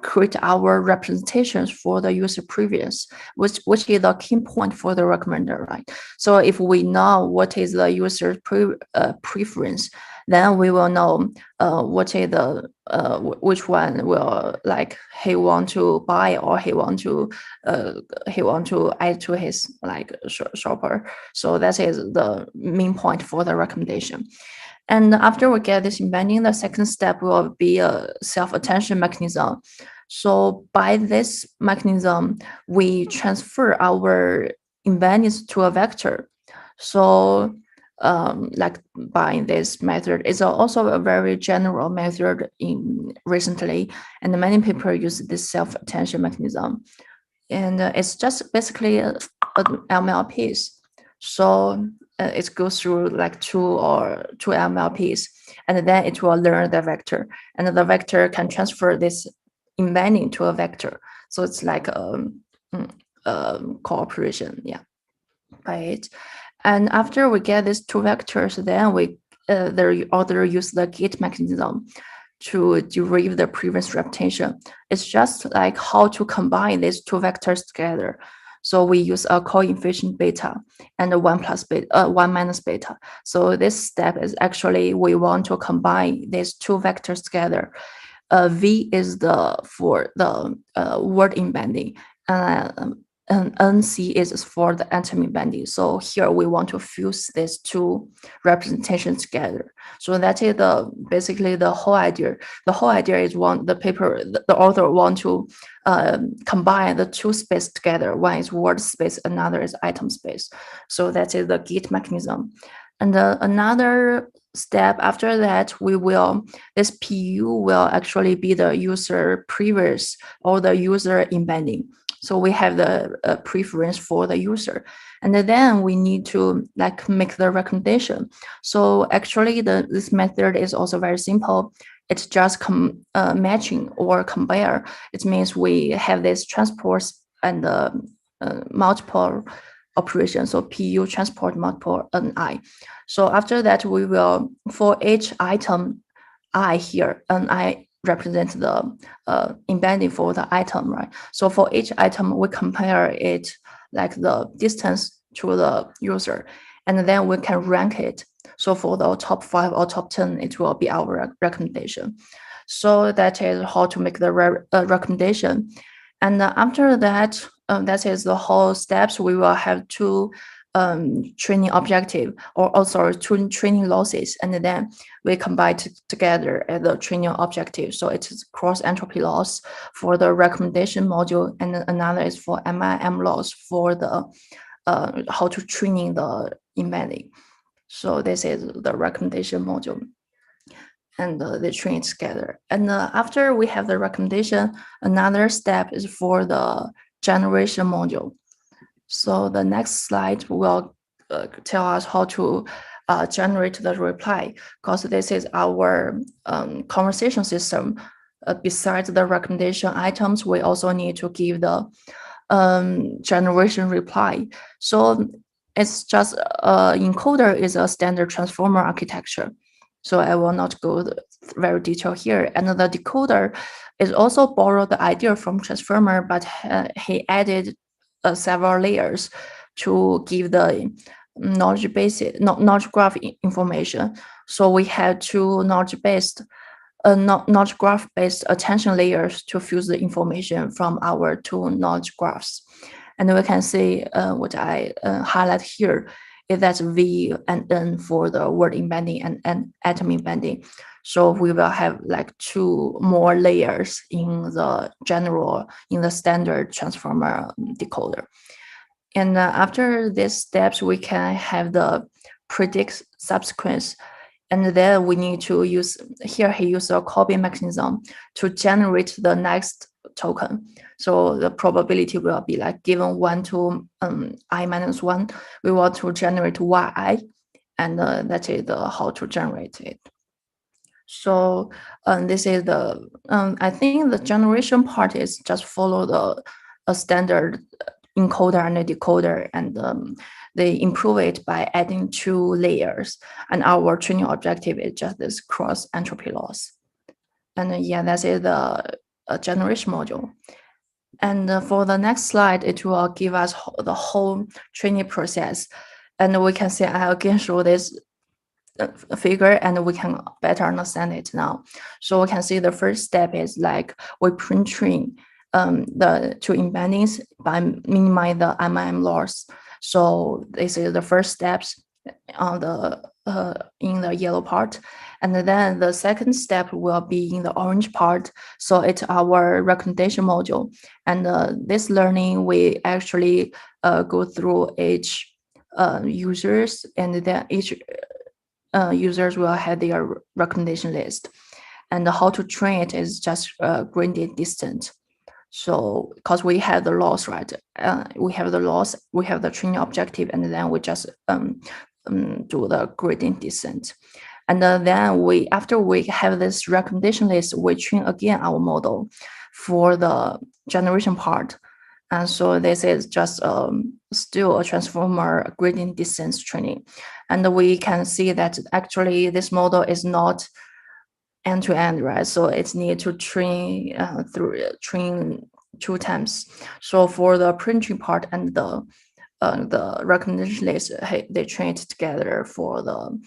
create our representations for the user previous, which is the key point for the recommender, right? So if we know what is the user preference, then we will know what is the which one will like he want to buy or he want to add to his like shopper. So that is the main point for the recommendation. And after we get this embedding, the second step will be a self-attention mechanism. So by this mechanism, we transfer our embeddings to a vector. So like by this method is also a very general method in recently, and many people use this self-attention mechanism. And it's just basically an MLPs. So it goes through like two MLPs, and then it will learn the vector, and the vector can transfer this embedding to a vector. So it's like cooperation, yeah, right. And after we get these two vectors, then we the author use the gate mechanism to derive the previous representation. It's just like how to combine these two vectors together. So we use a coefficient beta and a 1 minus beta. So this step is actually we want to combine these two vectors together. V is for the word embedding, and NC is for the item embedding. So here we want to fuse these two representations together. So that is basically the whole idea. The whole idea is the author want to combine the two space together. One is word space, another is item space. So that is the gate mechanism. And another step after that, this PU will actually be the user previous or the user embedding. So we have the preference for the user, and then we need to like make the recommendation. So actually this method is also very simple. It's just matching or compare. It means we have this transports and multiple operations. So PU transport multiple NI. So after that, we will, for each item I here, NI represents the embedding for the item, right? So for each item, we compare it like the distance to the user, and then we can rank it. So for the top 5 or top 10, it will be our recommendation. So that is how to make the recommendation. And after that, that is the whole steps. We will have 2 training objective, or also 2 training losses, and then we combine together as the training objective. So it is cross entropy loss for the recommendation module, and another is for MIM loss for the how to training the embedding. So this is the recommendation module, and they train together. And after we have the recommendation, another step is for the generation module. So the next slide will tell us how to generate the reply, because this is our conversation system. Besides the recommendation items, we also need to give the generation reply. So it's just encoder is a standard transformer architecture. So I will not go very detailed here. And the decoder is also borrowed the idea from transformer, but he added several layers to give the knowledge base, knowledge graph information. So we had 2 knowledge graph based attention layers to fuse the information from our 2 knowledge graphs. And we can see what I highlight here is that V and N for the word embedding and atom embedding. So we will have like 2 more layers in the standard transformer decoder. And after these steps, we can have the predict subsequence. And then we need to use, here he used a copy mechanism to generate the next token. So the probability will be like given 1 to I-1, we want to generate yi, and that is how to generate it. So this is the, I think the generation part is just follow a standard encoder and a decoder, and they improve it by adding 2 layers. And our training objective is just this cross entropy loss. And yeah, that is the generation module. And for the next slide, it will give us the whole training process. And we can see, I again show this figure, and we can better understand it now. So we can see the first step is like we pre-train the 2 embeddings by minimize the MIM loss. So this is the first steps on the in the yellow part, and then the second step will be in the orange part. So it's our recommendation module, and this learning we actually go through each users, and then each users will have their recommendation list, and how to train it is just gradient descent. So because we have the loss, right? We have the loss, we have the training objective, and then we just do the gradient descent. And then after we have this recommendation list, we train again our model for the generation part. And so this is just still a transformer gradient descent training. And we can see that actually this model is not end-to-end, right? So it's need to train train 2 times. So for the printing part and the recommendation list, they train it together for the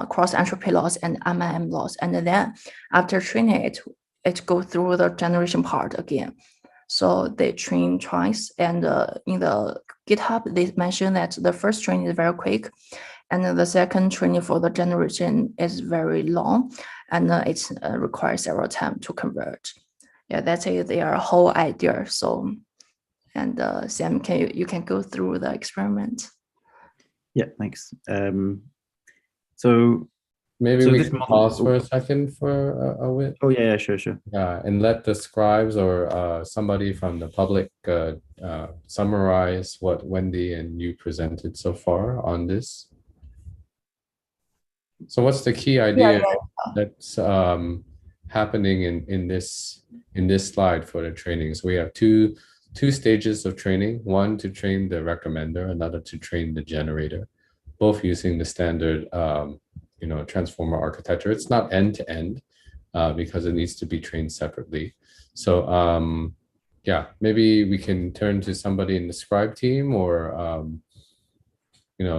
cross entropy loss and MIM loss. And then after training it, it goes through the generation part again. So they train twice, and in the GitHub, they mentioned that the first training is very quick, and the second training for the generation is very long, and it requires several time to convert. Yeah, that's their whole idea. So, and Sam, you can go through the experiment. Yeah, thanks. So maybe we can pause for a second for a bit. Oh yeah, sure. Yeah, and let the scribes or somebody from the public summarize what Wendi and you presented so far on this. So what's the key idea that's happening in this slide for the training? So we have two stages of training: one to train the recommender, another to train the generator, both using the standard transformer architecture. It's not end to end because it needs to be trained separately. So yeah, maybe we can turn to somebody in the scribe team, or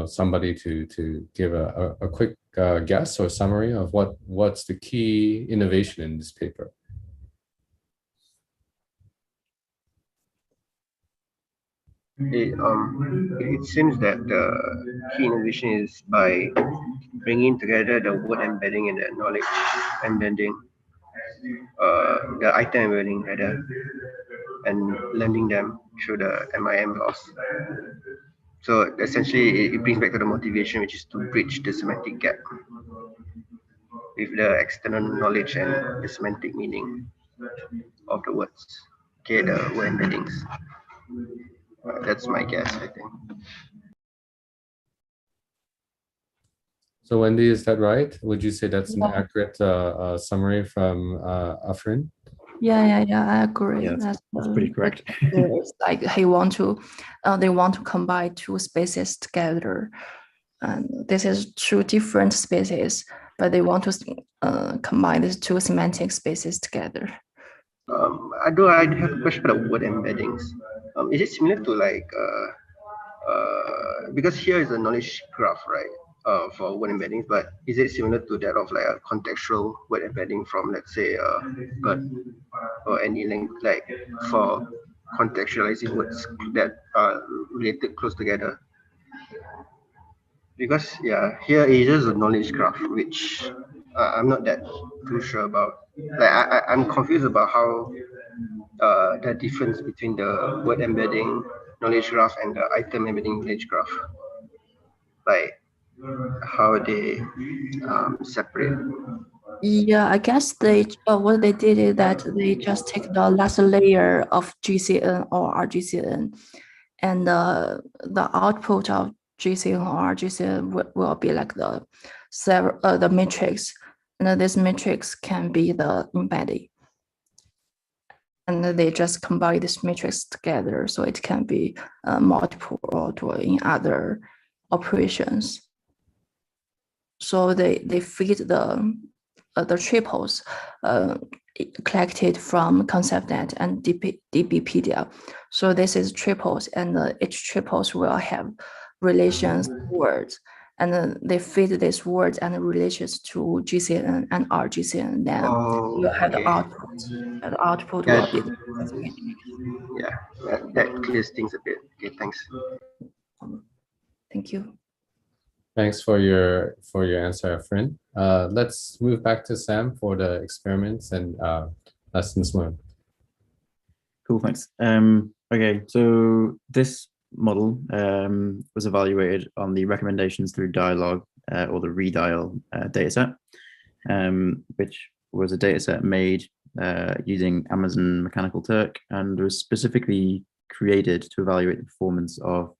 somebody to give a quick guess or summary of what's the key innovation in this paper? It seems that the key innovation is by bringing together the word embedding and the knowledge embedding, the item embedding rather, and learning them through the MIM laws. So essentially, it brings back to the motivation, which is to bridge the semantic gap with the external knowledge and the semantic meaning of the words. Okay, the word embeddings. That's my guess, I think. So Wendi, is that right? Would you say that's an accurate summary from Afrin? Yeah, I agree. Yeah, that's pretty correct. It's like they want to combine two spaces together, and this is two different spaces, but they want to combine these two semantic spaces together. I have a question about word embeddings. Is it similar to like because here is a knowledge graph, right? For word embeddings, but is it similar to that of like a contextual word embedding from, let's say, BERT or any link, like for contextualizing words that are related close together? Because yeah, here is just a knowledge graph, which I'm not that too sure about. Like I'm confused about how the difference between the word embedding knowledge graph and the item embedding knowledge graph, like how they separate. Yeah, I guess what they did is that they just take the last layer of GCN or RGCN, and the output of GCN or RGCN will be like the matrix, and this matrix can be the embedding, and they just combine this matrix together, so it can be multiple or in other operations. So they feed the triples collected from ConceptNet and DBpedia. So this is triples, and each triples will have relations words, and then they feed these words and relations to GCN and RGCN. Then you have the output, and the output will be that clears things a bit. Okay, thanks. Thank you. Thanks for your answer, Afrin. Let's move back to Sam for the experiments and lessons learned. Cool, thanks. Okay, so this model was evaluated on the recommendations through dialogue or the redial dataset, which was a dataset made using Amazon Mechanical Turk and was specifically created to evaluate the performance of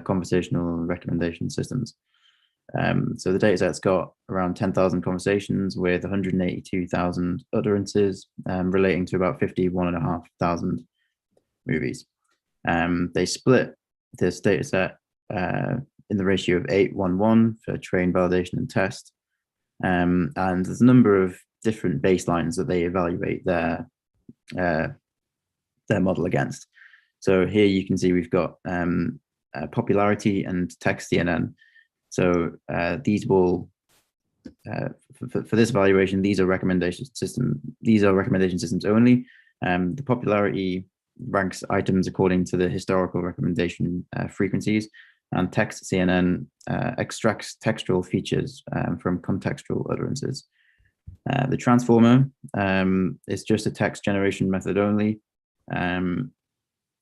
conversational recommendation systems. So the dataset's got around 10,000 conversations with 182,000 utterances relating to about 51,500 movies. They split this dataset in the ratio of 8:1:1 for train, validation, and test. And there's a number of different baselines that they evaluate their model against. So here you can see we've got popularity and text CNN. So these will, for this evaluation, these are recommendation systems only. The popularity ranks items according to the historical recommendation frequencies, and text CNN extracts textual features from contextual utterances. The transformer is just a text generation method only.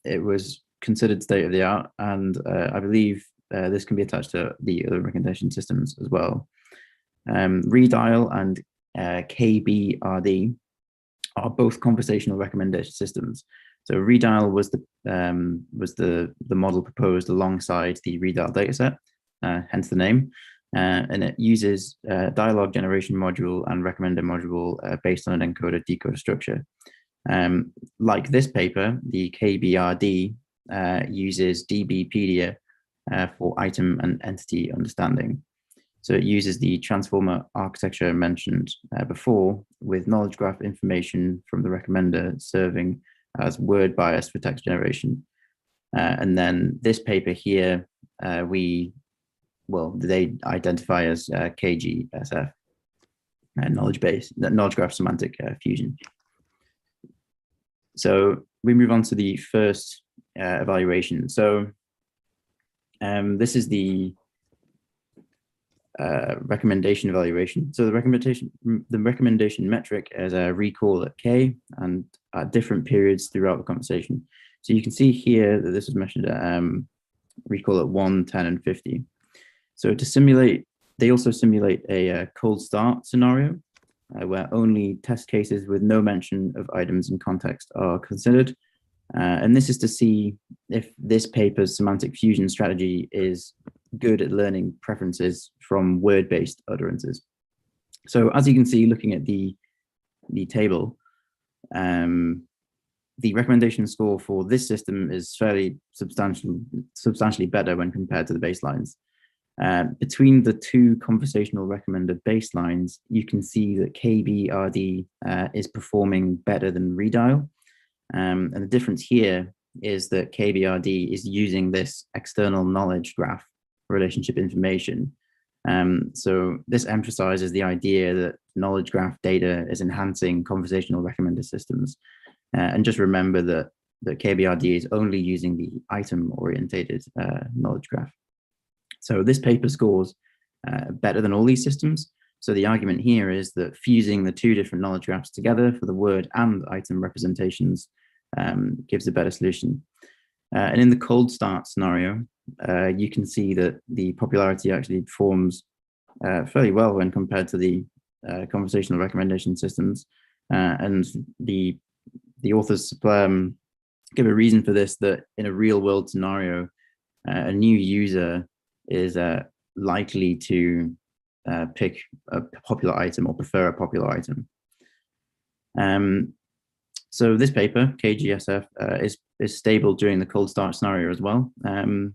It was considered state of the art, and I believe this can be attached to the other recommendation systems as well. Redial and KBRD are both conversational recommendation systems. So Redial was the model proposed alongside the Redial dataset, hence the name, and it uses dialogue generation module and recommender module based on an encoder-decoder structure. Like this paper, the KBRD uses DBpedia for item and entity understanding. So it uses the transformer architecture mentioned before, with knowledge graph information from the recommender serving as word bias for text generation. And then this paper here, we well, they identify as KGSF, knowledge graph semantic fusion. So we move on to the first evaluation. So this is the recommendation evaluation. So the recommendation metric is a recall at K and at different periods throughout the conversation. So you can see here that this was measured at recall at 1, 10, and 50. So to simulate, they also simulate a cold start scenario where only test cases with no mention of items in context are considered. And this is to see if this paper's semantic fusion strategy is good at learning preferences from word-based utterances. So as you can see, looking at the table, the recommendation score for this system is fairly substantially better when compared to the baselines. Between the two conversational recommender baselines, you can see that KBRD is performing better than redial. And the difference here is that KBRD is using this external knowledge graph relationship information. So this emphasizes the idea that knowledge graph data is enhancing conversational recommender systems. And just remember that KBRD is only using the item-orientated knowledge graph. So this paper scores better than all these systems. So the argument here is that fusing the two different knowledge graphs together for the word and item representations gives a better solution. And in the cold start scenario, you can see that the popularity actually performs fairly well when compared to the conversational recommendation systems. And the authors give a reason for this, that in a real world scenario, a new user is likely to pick a popular item or prefer a popular item. So this paper, KGSF, is stable during the cold start scenario as well. And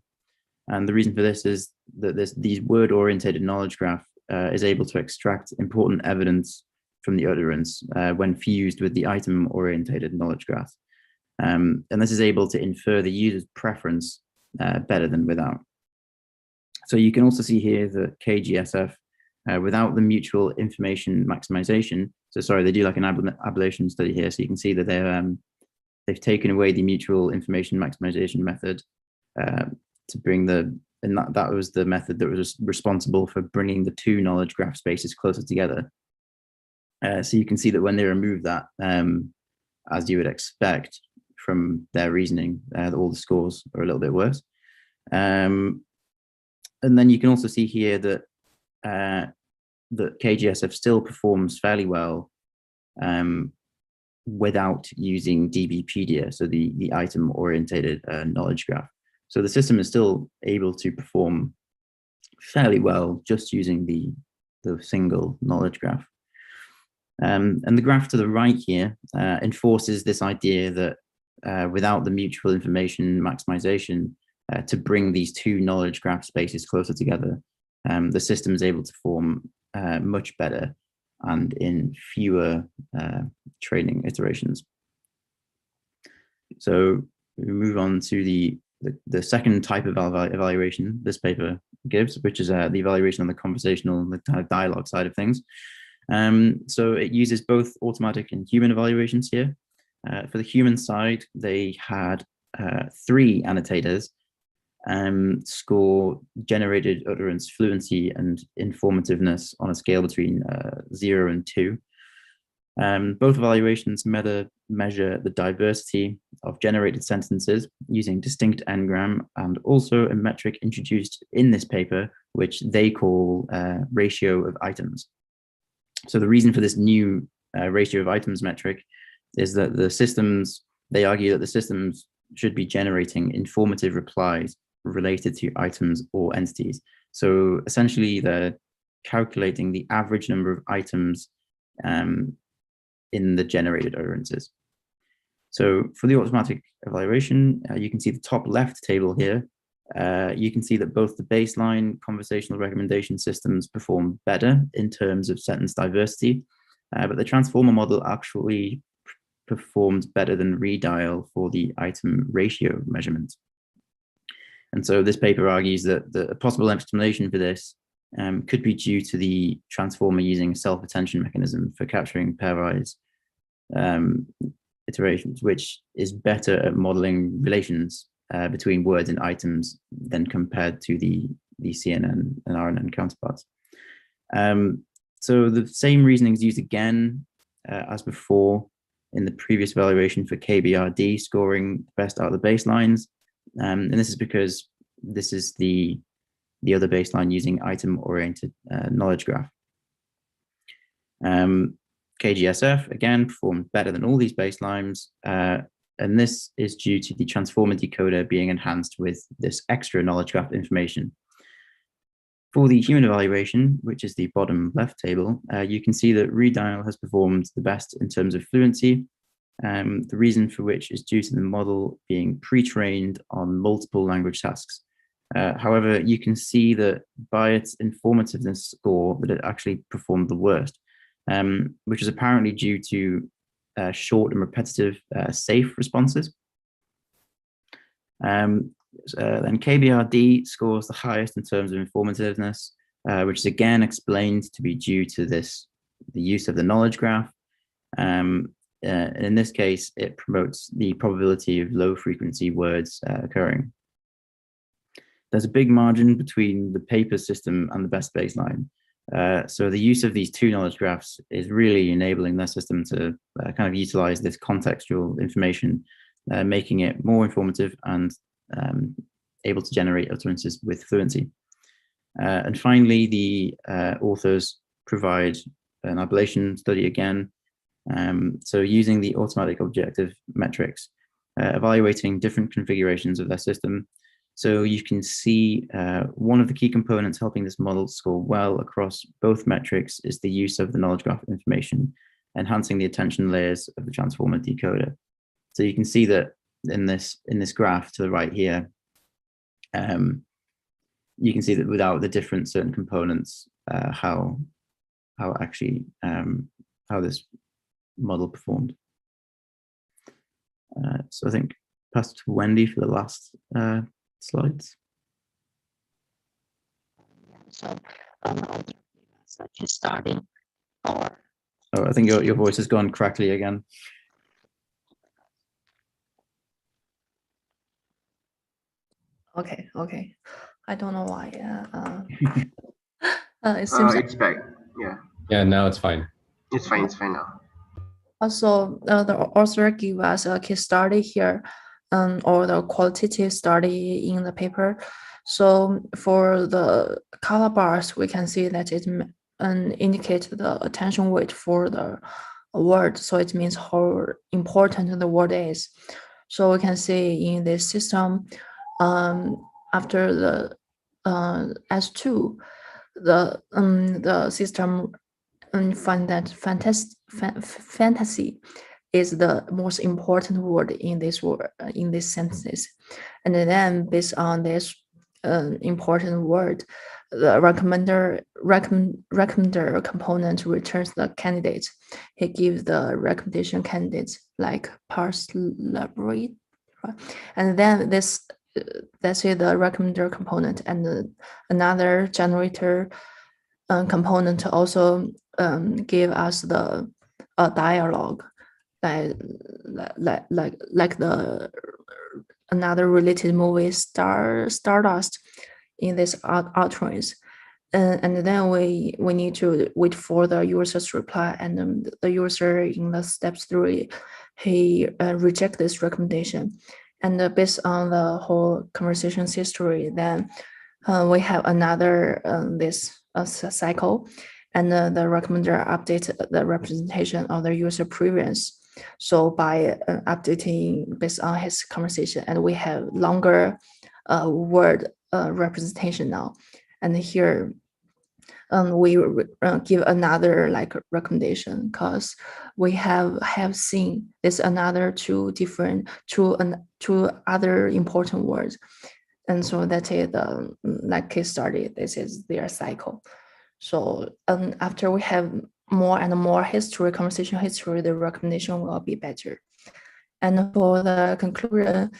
the reason for this is that these word-oriented knowledge graph is able to extract important evidence from the utterance when fused with the item-oriented knowledge graph. And this is able to infer the user's preference better than without. So you can also see here that KGSF, without the mutual information maximization, so sorry, they do like an ablation study here, so you can see that they've taken away the mutual information maximization method to bring and that was the method that was responsible for bringing the two knowledge graph spaces closer together. So you can see that when they remove that, as you would expect from their reasoning, all the scores are a little bit worse. And then you can also see here that that KGSF still performs fairly well without using DBpedia, so the item-oriented knowledge graph. So the system is still able to perform fairly well just using the single knowledge graph. And the graph to the right here enforces this idea that without the mutual information maximization, to bring these two knowledge graph spaces closer together, the system is able to form much better and in fewer training iterations. So we move on to the second type of evaluation this paper gives, which is the evaluation on the conversational, the kind of dialogue side of things. So it uses both automatic and human evaluations here. For the human side, they had 3 annotators score generated utterance fluency and informativeness on a scale between 0 and 2. Both evaluations measure the diversity of generated sentences using distinct n-gram and also a metric introduced in this paper, which they call ratio of items. So the reason for this new ratio of items metric is that they argue that the systems should be generating informative replies related to items or entities. So essentially they're calculating the average number of items in the generated utterances. So for the automatic evaluation, you can see the top left table here. You can see that both the baseline conversational recommendation systems perform better in terms of sentence diversity, but the transformer model actually performed better than redial for the item ratio measurement. And so this paper argues that a possible explanation for this could be due to the transformer using a self-attention mechanism for capturing pairwise iterations, which is better at modeling relations between words and items than compared to the CNN and RNN counterparts. So the same reasoning is used again as before in the previous evaluation for KBRD scoring best out of the baselines. And this is because this is the other baseline using item-oriented knowledge graph. KGSF, again, performed better than all these baselines. And this is due to the transformer decoder being enhanced with this extra knowledge graph information. For the human evaluation, which is the bottom left table, you can see that redial has performed the best in terms of fluency. The reason for which is due to the model being pre-trained on multiple language tasks. However, you can see that by its informativeness score that it actually performed the worst, which is apparently due to short and repetitive safe responses. Then KBRD scores the highest in terms of informativeness, which is again explained to be due to the use of the knowledge graph. In this case, it promotes the probability of low frequency words occurring. There's a big margin between the paper system and the best baseline. So the use of these two knowledge graphs is really enabling their system to kind of utilize this contextual information, making it more informative and able to generate utterances with fluency. And finally, the authors provide an ablation study again. So using the automatic objective metrics, evaluating different configurations of their system. So you can see one of the key components helping this model score well across both metrics is the use of the knowledge graph information, enhancing the attention layers of the transformer decoder. So you can see that in this graph to the right here, you can see that without the different certain components, how this model performed. So I think pass to Wendi for the last slides. So, just starting, or oh, I think your voice has gone crackly again. Okay. I don't know why. It Seems seems it's back. Yeah. Yeah, now it's fine. It's fine. It's fine now. also the author give us a case study here, or the qualitative study in the paper. So for the color bars, we can see that it indicates the attention weight for the word. So it means how important the word is. So we can see in this system, after the S2, the system find that fantasy is the most important word in this word in this sentences, and then based on this important word, the recommender component returns the candidate. He gives the recommendation candidates like parse elaborate, right? And then this that's the recommender component, and another generator component also give us the dialogue, like the another related movie Stardust in this utterance. And then we need to wait for the user's reply, and the user in the steps 3, he reject this recommendation. And based on the whole conversation history, then we have another this cycle, and the recommender update the representation of the user preference. So by updating based on his conversation, and we have longer word representation now. And here we give another like recommendation, because we have seen this another two other important words. And so that is the like case study. This is their cycle. So after we have more and more history, conversation history, the recommendation will be better. And for the conclusion,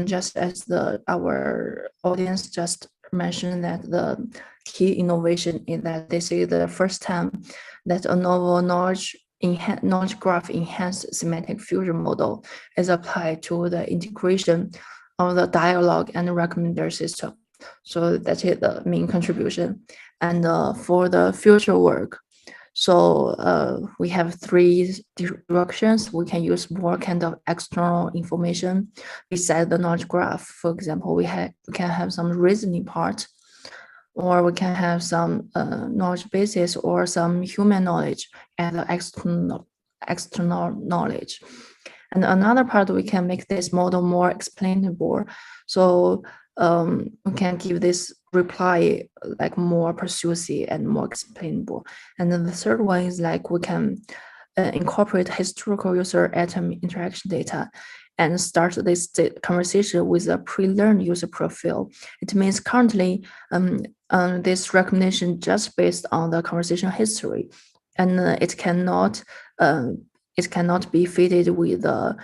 just as our audience just mentioned, that the key innovation is that this is the first time that a novel knowledge graph enhanced semantic fusion model is applied to the integration of the dialogue and recommender system. So that is the main contribution. And for the future work, so we have 3 directions. We can use more kind of external information beside the knowledge graph. For example, we can have some reasoning part, or we can have some knowledge basis or some human knowledge and external knowledge. And another part, we can make this model more explainable. So we can give this reply like more persuasive and more explainable. And then the third one is like we can incorporate historical user atom interaction data and start this conversation with a pre-learned user profile. It means currently this recommendation just based on the conversation history, and it cannot be fitted with a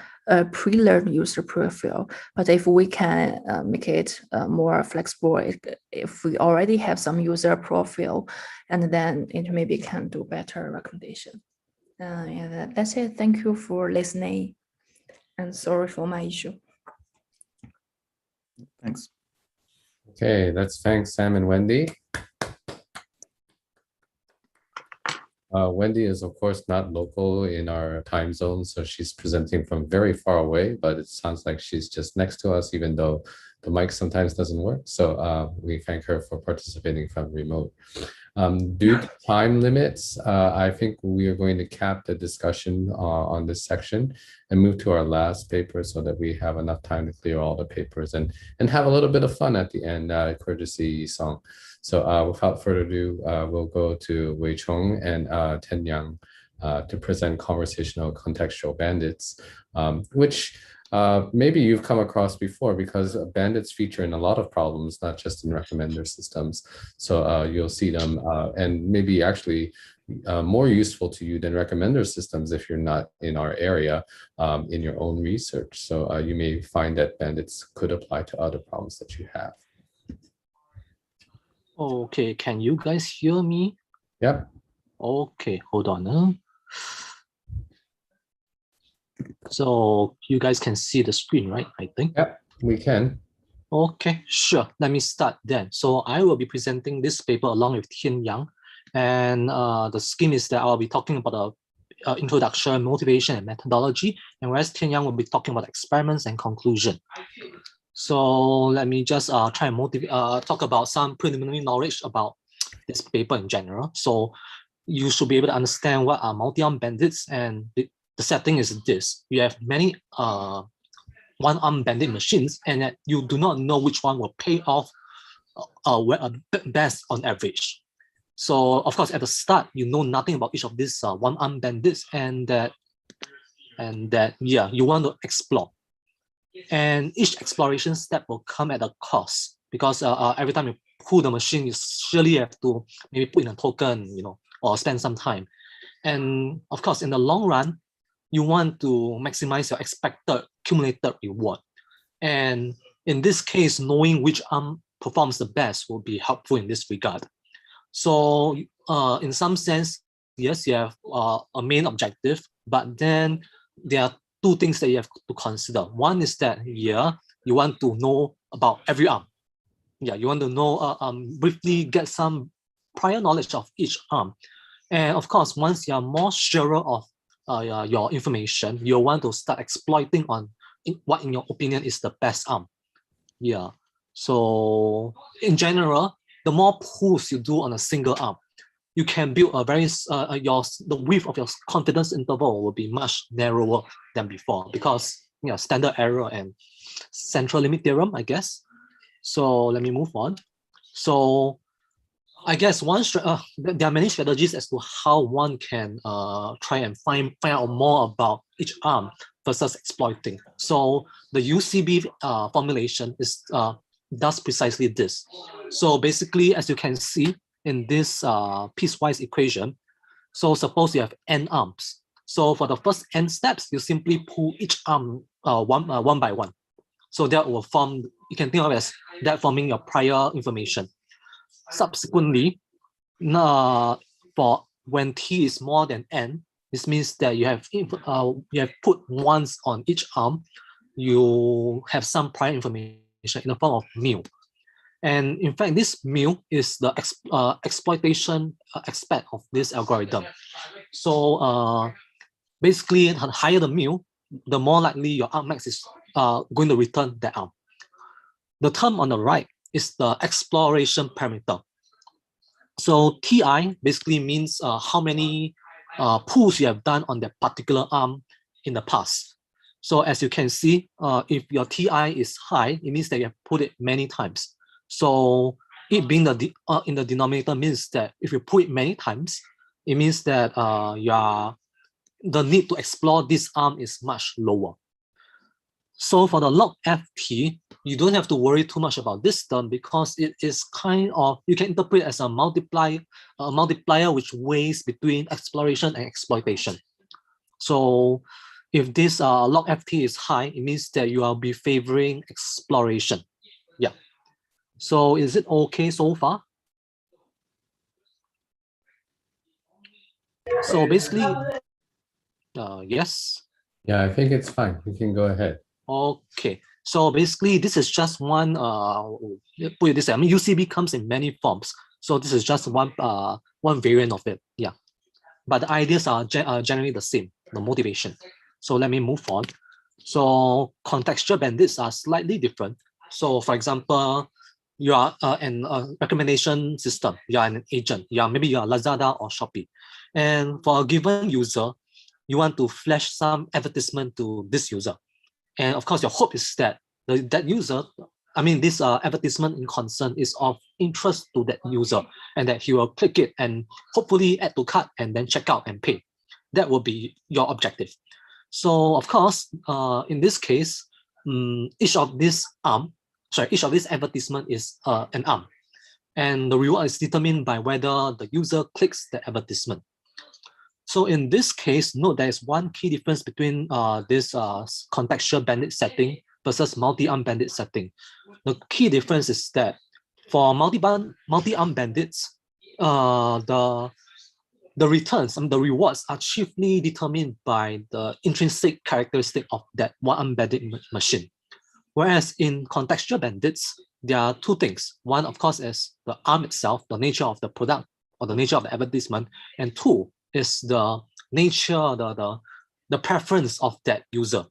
pre-learned user profile. But if we can make it more flexible, if we already have some user profile, and then it maybe can do better recommendation. Yeah, that's it. Thank you for listening, and sorry for my issue. Thanks. Okay, let's thank Sam and Wendi. Wendi is, of course, not local in our time zone, so she's presenting from very far away, but it sounds like she's just next to us, even though the mic sometimes doesn't work. So we thank her for participating from remote. Due to time limits, I think we are going to cap the discussion on this section and move to our last paper so that we have enough time to clear all the papers and have a little bit of fun at the end, courtesy Song. So without further ado, we'll go to Weicong and Tianyang to present conversational contextual bandits, which maybe you've come across before because bandits feature in a lot of problems, not just in recommender systems. So you'll see them and maybe actually more useful to you than recommender systems if you're not in our area in your own research. So you may find that bandits could apply to other problems that you have. Okay, can you guys hear me? Yep. Okay, hold on. So you guys can see the screen, right? I think. Yep, we can. Okay, sure. Let me start then. So I will be presenting this paper along with Tianyang, and the scheme is that I'll be talking about the introduction, motivation, and methodology, and whereas Tianyang will be talking about experiments and conclusion. So let me just try and talk about some preliminary knowledge about this paper in general. So you should be able to understand what are multi-arm bandits, and the setting is this. You have many one-arm bandit machines, and that you do not know which one will pay off best on average. So of course, at the start, you know nothing about each of these one-arm bandits, and that yeah, you want to explore. And each exploration step will come at a cost, because every time you pull the machine, you surely have to maybe put in a token, you know, or spend some time. And of course, in the long run, you want to maximize your expected cumulative reward. And in this case, knowing which arm performs the best will be helpful in this regard. So in some sense, yes, you have a main objective, but then there are two things that you have to consider. One is that, yeah, you want to know about every arm. Yeah, you want to know, briefly get some prior knowledge of each arm. And of course, once you are more sure of your information, you want to start exploiting on what in your opinion is the best arm. Yeah, so in general, the more pulls you do on a single arm, you can build a very, the width of your confidence interval will be much narrower than before, because, you know, standard error and central limit theorem, I guess. So let me move on. So I guess there are many strategies as to how one can try and find out more about each arm versus exploiting. So the UCB formulation does precisely this. So basically, as you can see in this piecewise equation, so suppose you have n arms. So for the first n steps, you simply pull each arm one by one. So that will form, you can think of it as that forming your prior information. Subsequently, for when t is more than n, this means that you have put ones on each arm, you have some prior information in the form of mu. And in fact, this mu is the exploitation aspect of this algorithm. So basically, the higher the mu, the more likely your argmax is going to return that arm. The term on the right is the exploration parameter. So TI basically means how many pulls you have done on that particular arm in the past. So as you can see, if your TI is high, it means that you have put it many times. So it being in the denominator means that if you put it many times, it means that the need to explore this arm is much lower. So for the log FT, you don't have to worry too much about this term because it is kind of, you can interpret as a multiplier which weighs between exploration and exploitation. So if this log FT is high, it means that you will be favoring exploration. Yeah. So is it okay so far? So basically, yes. Yeah, I think it's fine. You can go ahead. Okay, so basically this is just one, put it this way, I mean, UCB comes in many forms. So this is just one variant of it, yeah. But the ideas are generally the same, the motivation. So let me move on. So contextual bandits are slightly different. So for example, you are an recommendation system, you are an agent, maybe you are Lazada or Shopee. And for a given user, you want to flash some advertisement to this user. And of course, your hope is that that user, I mean, this advertisement in concern is of interest to that user and that he will click it and hopefully add to cart and then check out and pay. That will be your objective. So of course, in this case, each of this advertisement is an arm. And the reward is determined by whether the user clicks the advertisement. So in this case, note there is one key difference between this contextual bandit setting versus multi-arm bandit setting. The key difference is that for multi-arm bandits, the returns, the rewards are chiefly determined by the intrinsic characteristic of that one-arm bandit machine. Whereas in contextual bandits, there are two things. One, of course, is the arm itself, the nature of the product or the nature of the advertisement, and two, is the nature, the preference of that user.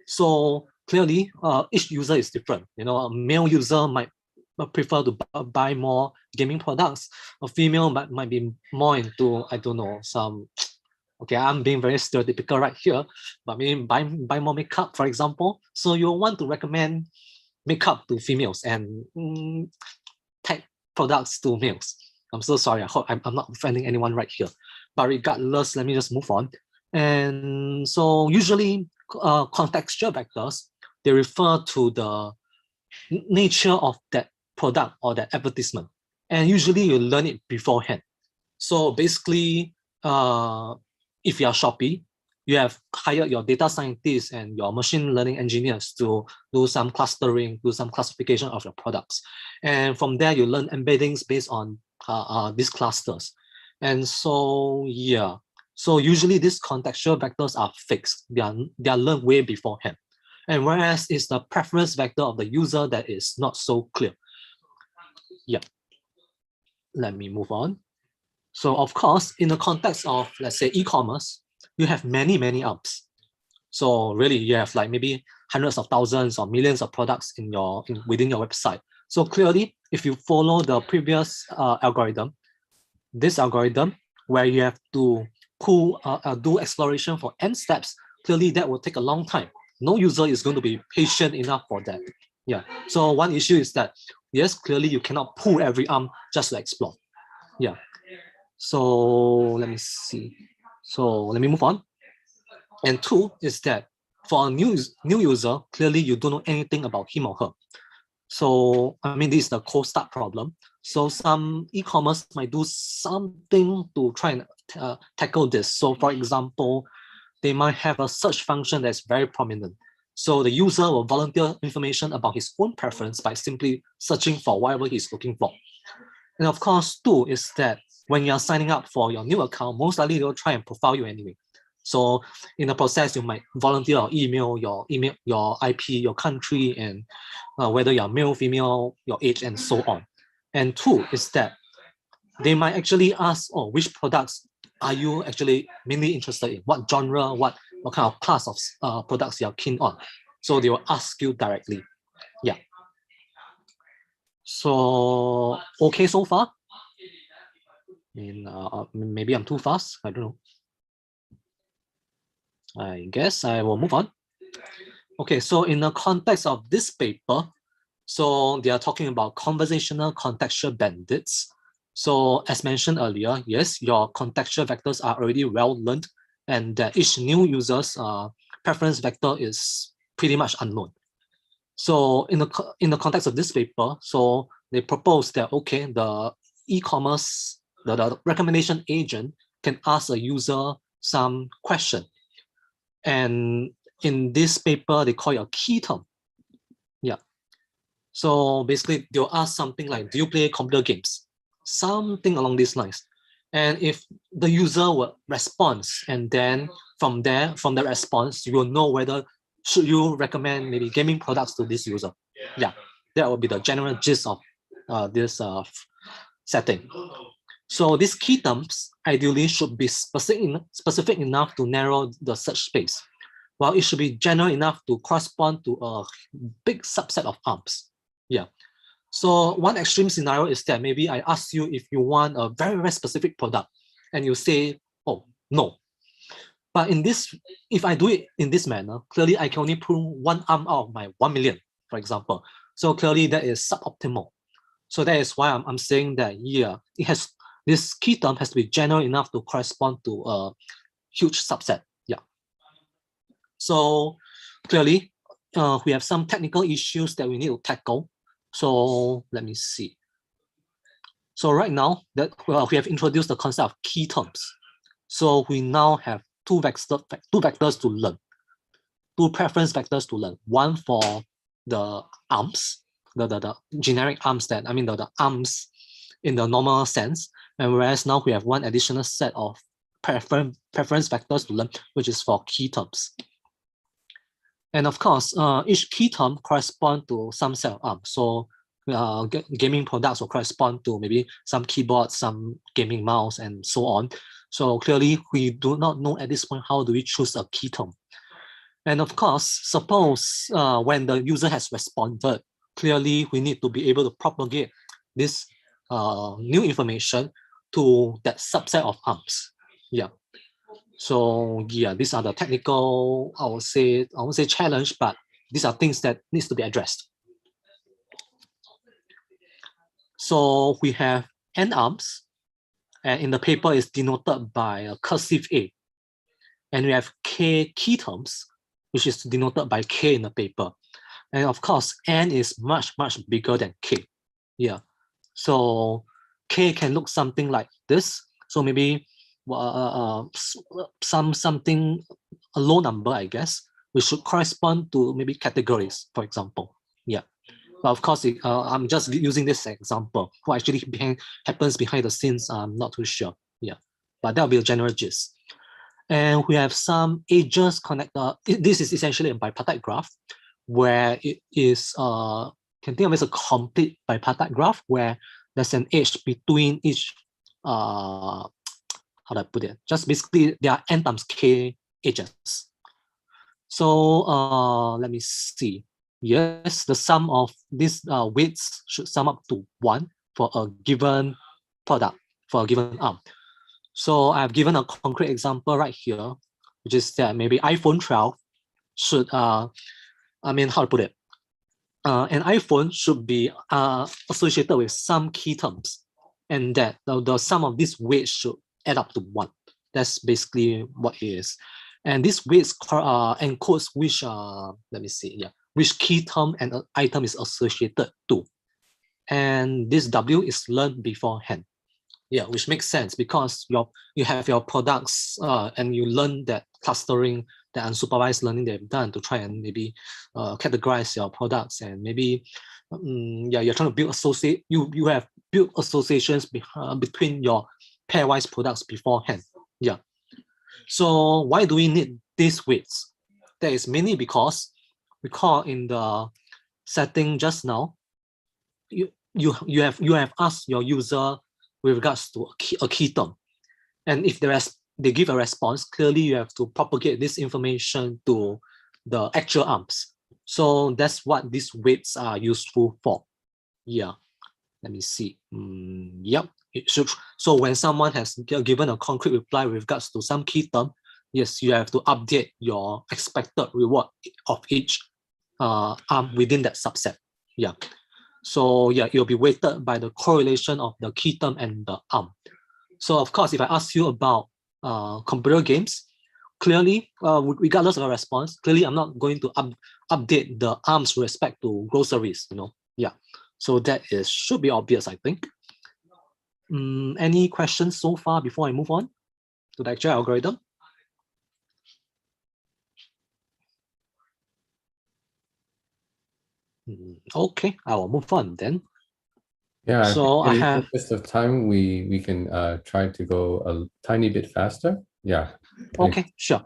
So clearly, each user is different. You know, a male user might prefer to buy more gaming products. A female might be more into, I don't know, some, okay, I'm being very stereotypical right here, but maybe buy more makeup, for example. So you want to recommend makeup to females and tech products to males. I'm so sorry. I hope I'm not offending anyone right here. But regardless, let me just move on. And so usually contextual vectors, they refer to the nature of that product or that advertisement. And usually you learn it beforehand. So basically, if you are Shopee, you have hired your data scientists and your machine learning engineers to do some clustering, do some classification of your products. And from there, you learn embeddings based on these clusters. And so, yeah, so usually these contextual vectors are fixed. They are learned way beforehand. And whereas it's the preference vector of the user that is not so clear. Yeah, let me move on. So of course, in the context of, let's say, e-commerce, you have many arms. So really, you have like maybe hundreds of thousands or millions of products within your website. So clearly, if you follow the previous algorithm, this algorithm where you have to do exploration for n steps, clearly that will take a long time. No user is going to be patient enough for that. Yeah. So one issue is that, yes, clearly you cannot pull every arm just to explore. Yeah. So let me see. So let me move on. And two is that for a new user, clearly you don't know anything about him or her. So, I mean, this is the cold start problem. So some e-commerce might do something to try and tackle this. So for example, they might have a search function that's very prominent. So the user will volunteer information about his own preference by simply searching for whatever he's looking for. And of course, 2 is that when you're signing up for your new account, most likely they'll try and profile you anyway. So in the process, you might volunteer or email, your IP, your country, and whether you're male, female, your age, and so on. And 2 is that they might actually ask, oh, which products are you actually mainly interested in? What genre, what kind of class of products you're keen on? So they will ask you directly. Yeah. So, okay so far? Maybe I'm too fast, I don't know. I guess I will move on. Okay, so in the context of this paper, so they are talking about conversational contextual bandits. So as mentioned earlier, yes, your contextual vectors are already well learned, and that each new user's preference vector is pretty much unknown. So in the context of this paper, so they propose that, okay, the e-commerce, the recommendation agent can ask a user some question. And in this paper, they call it a key term. Yeah. So basically, they'll ask something like, do you play computer games? Something along these lines. And if the user will respond, and then from there, from the response, you will know whether should you recommend maybe gaming products to this user. Yeah, that will be the general gist of this setting. So these key terms ideally should be specific enough to narrow the search space, while it should be general enough to correspond to a big subset of arms. Yeah. So one extreme scenario is that maybe I ask you if you want a very, very specific product, and you say, oh, no. But in this, if I do it in this manner, clearly I can only pull one arm out of my 1 million, for example. So clearly that is suboptimal. So that is why I'm saying that, yeah, this key term has to be general enough to correspond to a huge subset. Yeah. So clearly, we have some technical issues that we need to tackle. So let me see. So right now that we have introduced the concept of key terms. So we now have two vectors to learn, two preference vectors to learn. One for the arms, the generic arms that, I mean the arms in the normal sense, and whereas now we have one additional set of preference vectors to learn, which is for key terms. And of course, each key term corresponds to some set of arms. So gaming products will correspond to maybe some keyboard, some gaming mouse, and so on. So clearly, we do not know at this point how do we choose a key term. And of course, suppose when the user has responded, clearly we need to be able to propagate this new information to that subset of arms. Yeah. So yeah, these are the technical, I won't say challenge, but these are things that needs to be addressed. So we have n arms, and in the paper is denoted by a cursive A. And we have k key terms, which is denoted by k in the paper. And of course, n is much, much bigger than k. Yeah. So k can look something like this. So maybe something, a low number, I guess, which should correspond to maybe categories, for example. Yeah. But of course, I'm just using this example. What actually happens behind the scenes, I'm not too sure. Yeah, but that'll be a general gist. And we have some edges connector. This is essentially a bipartite graph, where it is can think of it as a complete bipartite graph where there's an edge between each. How do I put it? Just basically, there are n times k edges. So let me see. Yes, the sum of these weights should sum up to 1 for a given product, for a given arm. So I've given a concrete example right here, which is that maybe iPhone 12 should, I mean, how to put it? An iPhone should be associated with some key terms, and that the sum of these weights should add up to 1. That's basically what it is. And this weights encodes which, let me see, yeah, which key term and item is associated to. And this W is learned beforehand. Yeah, which makes sense because you have your products and you learn that clustering, the unsupervised learning they've done to try and maybe categorize your products, and maybe you're trying to build you have built associations between your pairwise products beforehand. Yeah. So why do we need these weights? That is mainly because recall in the setting just now, you have asked your user with regards to a key term, and if they give a response, clearly you have to propagate this information to the actual arms. So that's what these weights are useful for. Yeah, let me see. Yep. So when someone has given a concrete reply with regards to some key term, yes, you have to update your expected reward of each arm within that subset. Yeah. So yeah, it will be weighted by the correlation of the key term and the arm. So of course, if I ask you about computer games, clearly, regardless of a response, clearly I'm not going to update the arms with respect to groceries, Yeah. So that should be obvious, I think. Any questions so far before I move on to the actual algorithm? Okay, I will move on then. Yeah, so in the interest of time, we can try to go a tiny bit faster. Yeah. Okay, sure.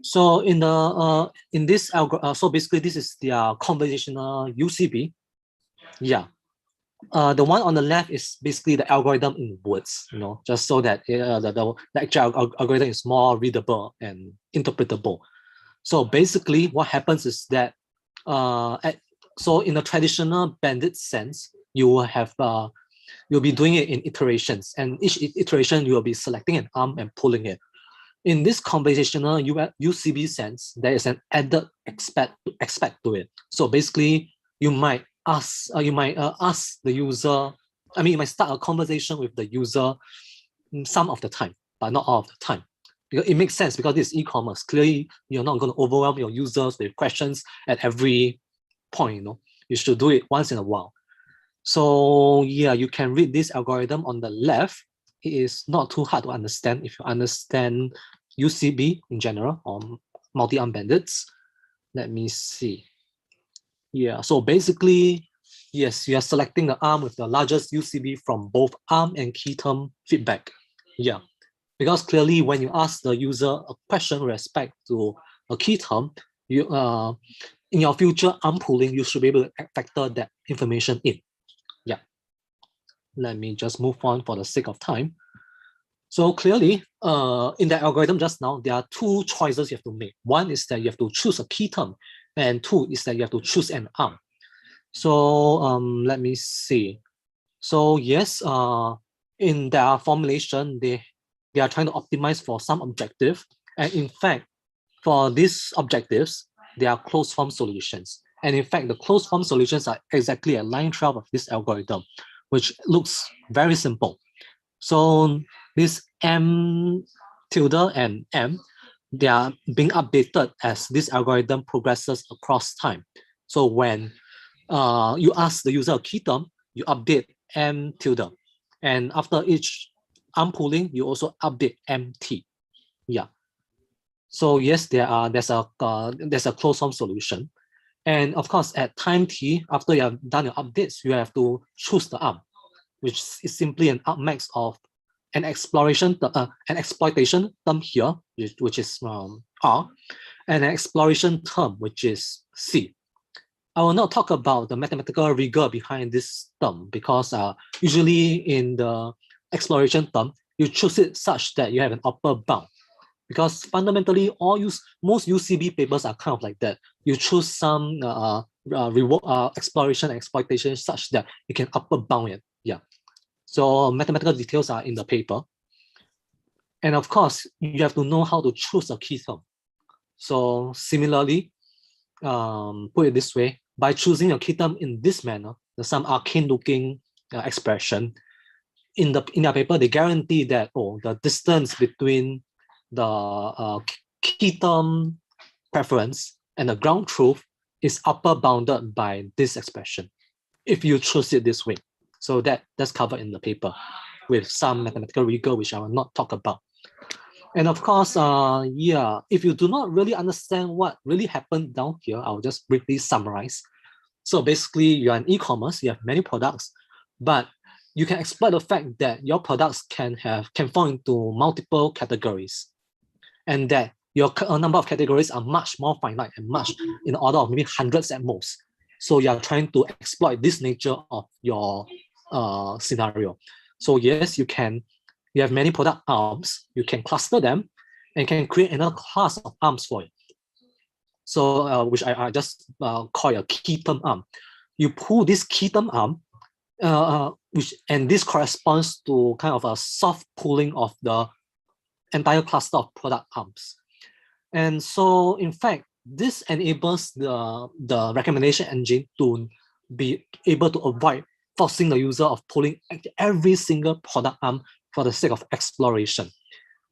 So in the in this algorithm, so basically this is the conversational UCB. Yeah. The one on the left is basically the algorithm in words, just so that the actual algorithm is more readable and interpretable. So basically, what happens is that so in the traditional bandit sense, you will have you'll be doing it in iterations, and each iteration you will be selecting an arm and pulling it. In this conversational UCB sense, there is an added aspect to it. So basically, you might ask the user. I mean, you might start a conversation with the user some of the time, but not all of the time. Because it makes sense because this is e-commerce. Clearly, you're not going to overwhelm your users with questions at every point. You should do it once in a while. So yeah, you can read this algorithm on the left. It is not too hard to understand if you understand UCB in general or multi-arm bandits. Let me see. Yeah, so basically, yes, you are selecting the arm with the largest UCB from both arm and key term feedback. Yeah, because clearly when you ask the user a question with respect to a key term, you in your future arm pooling, you should be able to factor that information in. Yeah. Let me just move on for the sake of time. So clearly, in the algorithm just now, there are two choices you have to make. One is that you have to choose a key term, and two is that you have to choose an arm. So let me see. So yes, in their formulation, they are trying to optimize for some objective, and in fact, for these objectives, they are closed form solutions. And in fact, the closed form solutions are exactly at line 12 of this algorithm, which looks very simple. So this M tilde and M, they are being updated as this algorithm progresses across time. So when you ask the user a key term, you update M tilde. And after each arm pooling, you also update MT. Yeah. So yes, there's a closed form solution. And of course, at time t, after you have done your updates, you have to choose the arm, which is simply an argmax of an exploitation term here, which is R, and an exploration term, which is C. I will not talk about the mathematical rigor behind this term because usually in the exploration term, you choose it such that you have an upper bound. Because fundamentally, most UCB papers are kind of like that. You choose some exploration and exploitation such that you can upper bound it. Yeah. So mathematical details are in the paper. And of course, you have to know how to choose a key term. So similarly, put it this way, by choosing a key term in this manner, some arcane looking expression, in their paper, they guarantee that the distance between the key term preference and the ground truth is upper bounded by this expression, if you choose it this way. So that's covered in the paper with some mathematical rigor, which I will not talk about. And of course, yeah, if you do not really understand what really happened down here, I'll just briefly summarize. So basically, you are in e-commerce, you have many products, but you can exploit the fact that your products can fall into multiple categories, and that your number of categories are much more finite and much in the order of maybe hundreds at most. So you are trying to exploit this nature of your scenario. So yes, you have many product arms, you can cluster them and can create another class of arms for it. So which I just call a key term arm. You pull this key term arm, and this corresponds to kind of a soft pooling of the entire cluster of product arms. And so in fact, this enables the recommendation engine to be able to avoid forcing the user of pulling every single product arm for the sake of exploration.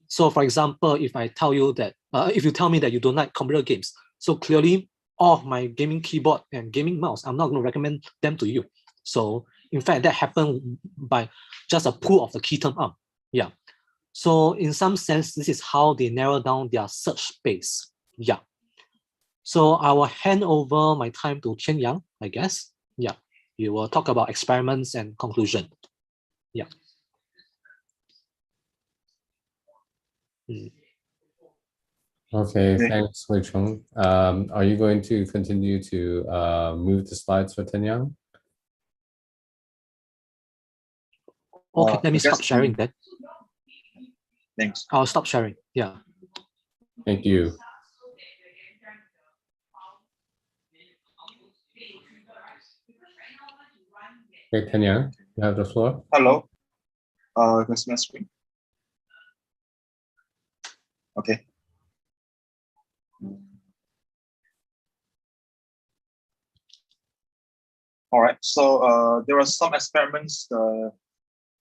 So for example, if I tell you that, if you tell me that you don't like computer games, so clearly all of my gaming keyboard and gaming mouse, I'm not going to recommend them to you. So in fact, that happened by just a pull of the key term arm. Yeah. So in some sense, this is how they narrow down their search space. Yeah. So I will hand over my time to Tianyang, I guess. Yeah. You will talk about experiments and conclusion. Yeah. Okay, thanks, Weicong. Are you going to continue to move the slides for Tianyang? Okay, let me stop sharing that. Thanks. I'll stop sharing. Yeah. Thank you. Okay, Tianyang, you have the floor. Hello. That's my screen. Okay. All right. So there are some experiments the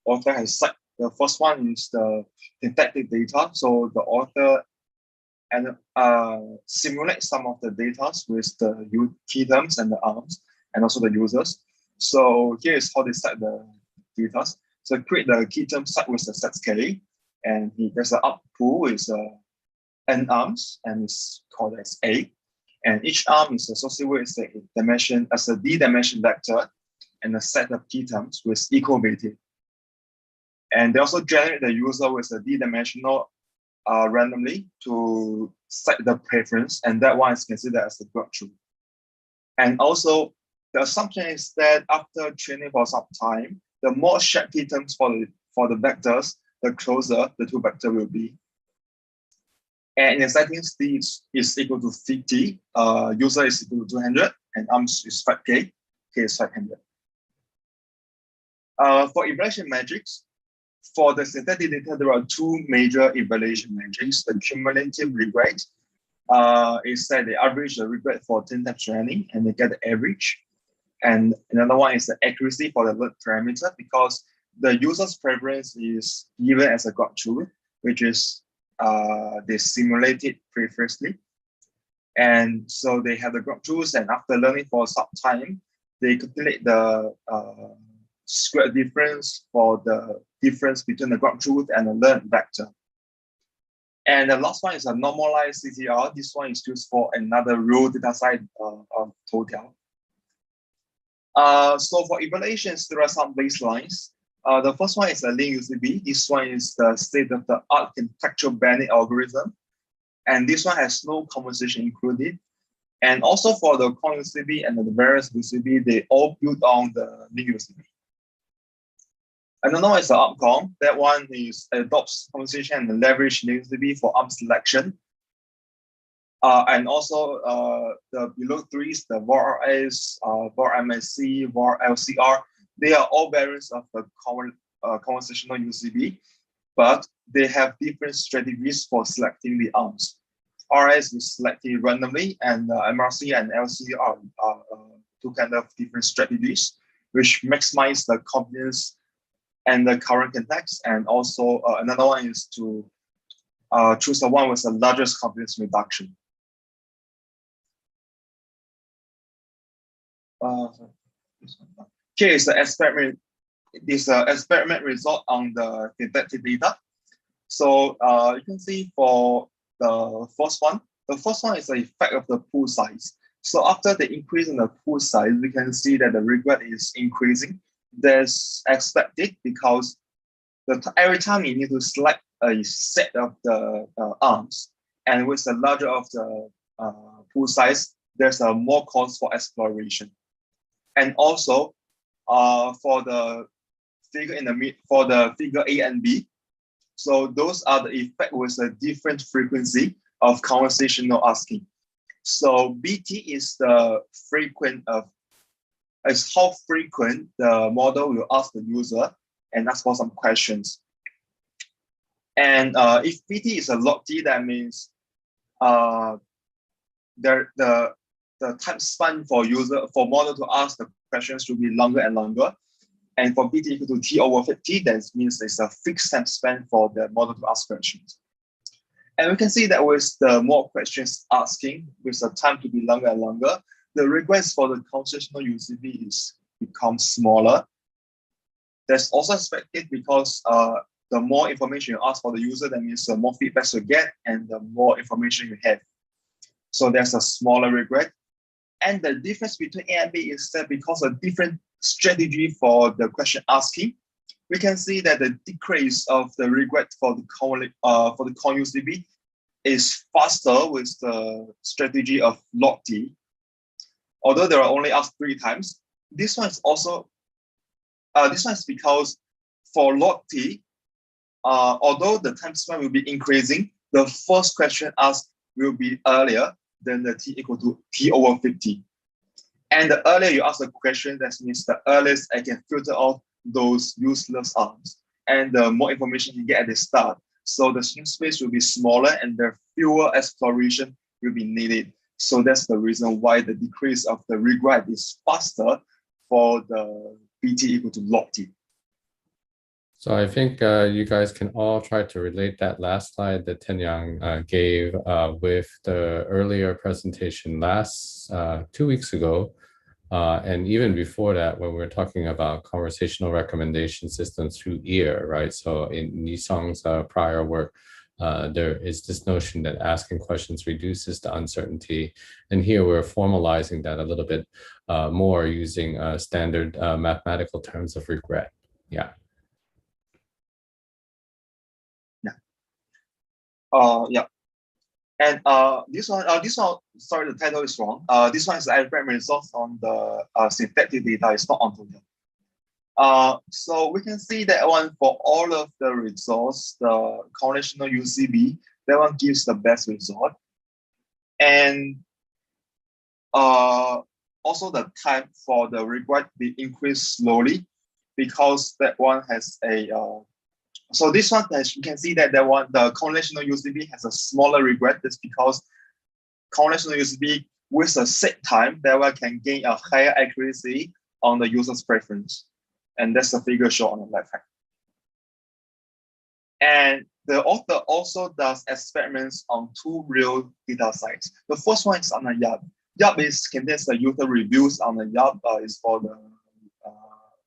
author has cited. The first one is the syntactic data. So the author simulate some of the data with the key terms and the arms, and also the users. So here is how they set the data. So create the key term set with the set scaling, and there's an up pool with n arms, and it's called as A. And each arm is associated with a dimension as a d-dimension vector and a set of key terms with equal weighting. And they also generate the user with a d-dimensional randomly to set the preference, and that one is considered as the breakthrough. And also, the assumption is that after training for some time, the more shared key terms for the vectors, the closer the two vectors will be. And in the settings, D is equal to 50, user is equal to 200, and arms is 5K, K is 500. For evaluation metrics, for the synthetic data, there are two major evaluation metrics. The cumulative regret is that they average the regret for 10 times training and they get the average. And another one is the accuracy for the learned parameter, because the user's preference is given as a graph truth, which is they simulated previously. And so they have the graph truths, and after learning for some time, they calculate the square difference for the difference between the graph truth and the learned vector. And the last one is a normalized CTR. This one is used for another raw data set of Tongyao. So for evaluations, there are some baselines. The first one is a lean UCB. This one is the state-of-the-art contextual Bandit algorithm. And this one has no conversation included. And also for the con UCB and the various UCB, they all build on the lean UCB. Another one is the outcome. That one is adopts conversation and leverage lean UCB for arm selection. And also the below three is the VAR-RS, VAR-MSC, VAR-LCR. They are all variants of the conversational UCB, but they have different strategies for selecting the arms. RS is selected randomly, and MRC and LCR are two kind of different strategies, which maximize the confidence and the current context. And also another one is to choose the one with the largest confidence reduction. Here is the experiment. This experiment result on the synthetic data. So you can see for the first one is the effect of the pool size. So after the increase in the pool size, we can see that the regret is increasing. That's expected because every time you need to select a set of the arms, and with the larger of the pool size, there's a more cost for exploration. And also, for the figure for the figure A and B, so those are the effect with a different frequency of conversational asking. So BT is the is how frequent the model will ask the user and ask for some questions. And if BT is a log T, that means the time span for model to ask the questions should be longer and longer. And for BT equal to T over 50, that means there's a fixed time span for the model to ask questions. And we can see that with the more questions asking, with the time to be longer and longer, the request for the conversational UCB becomes smaller. That's also expected because the more information you ask for the user, that means the more feedback you get and the more information you have. So there's a smaller regret. And the difference between A and B is that because of different strategy for the question asking, we can see that the decrease of the regret for the con UCB is faster with the strategy of log T. Although they are only asked 3 times, this one is also because for log T, although the time span will be increasing, the first question asked will be earlier than the T equal to T over 50. And the earlier you ask the question, that means the earliest I can filter out those useless arms. And the more information you get at the start. So the string space will be smaller and the fewer exploration will be needed. So that's the reason why the decrease of the regret is faster for the BT equal to log T. So I think you guys can all try to relate that last slide that Tianyang gave with the earlier presentation 2 weeks ago. And even before that, when we were talking about conversational recommendation systems through ear, right? So in Nisong's prior work, there is this notion that asking questions reduces the uncertainty. And here we're formalizing that a little bit more using standard mathematical terms of regret. Yeah. Yeah. And this one, sorry, the title is wrong. This one is the Ibrahim results on the syntactic data. It's not on Tongyao. So we can see that one for all of the results, the conventional UCB, that one gives the best result. And also the time for the regret be increased slowly because that one has a so this one, as you can see that the conventional UCB has a smaller regret. That's because conventional UCB with a set time, that one can gain a higher accuracy on the user's preference. And that's the figure shown on the left hand. And the author also does experiments on 2 real data sites. The first one is on the Yap. Yap contains the user reviews on the Yap is for the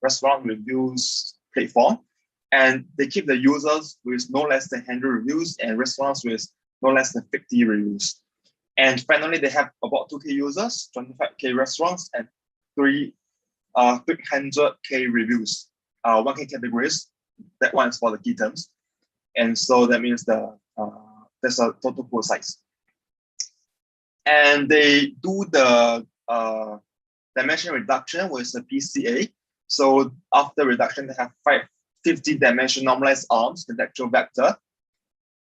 restaurant reviews platform. And they keep the users with no less than 100 reviews and restaurants with no less than 50 reviews. And finally, they have about 2K users, 25K restaurants, and 300K reviews, 1K categories. That one is for the key terms. And so that means there's a total pool size. And they do the dimension reduction with the PCA. So after reduction, they have 50-dimension normalized arms, contextual vector,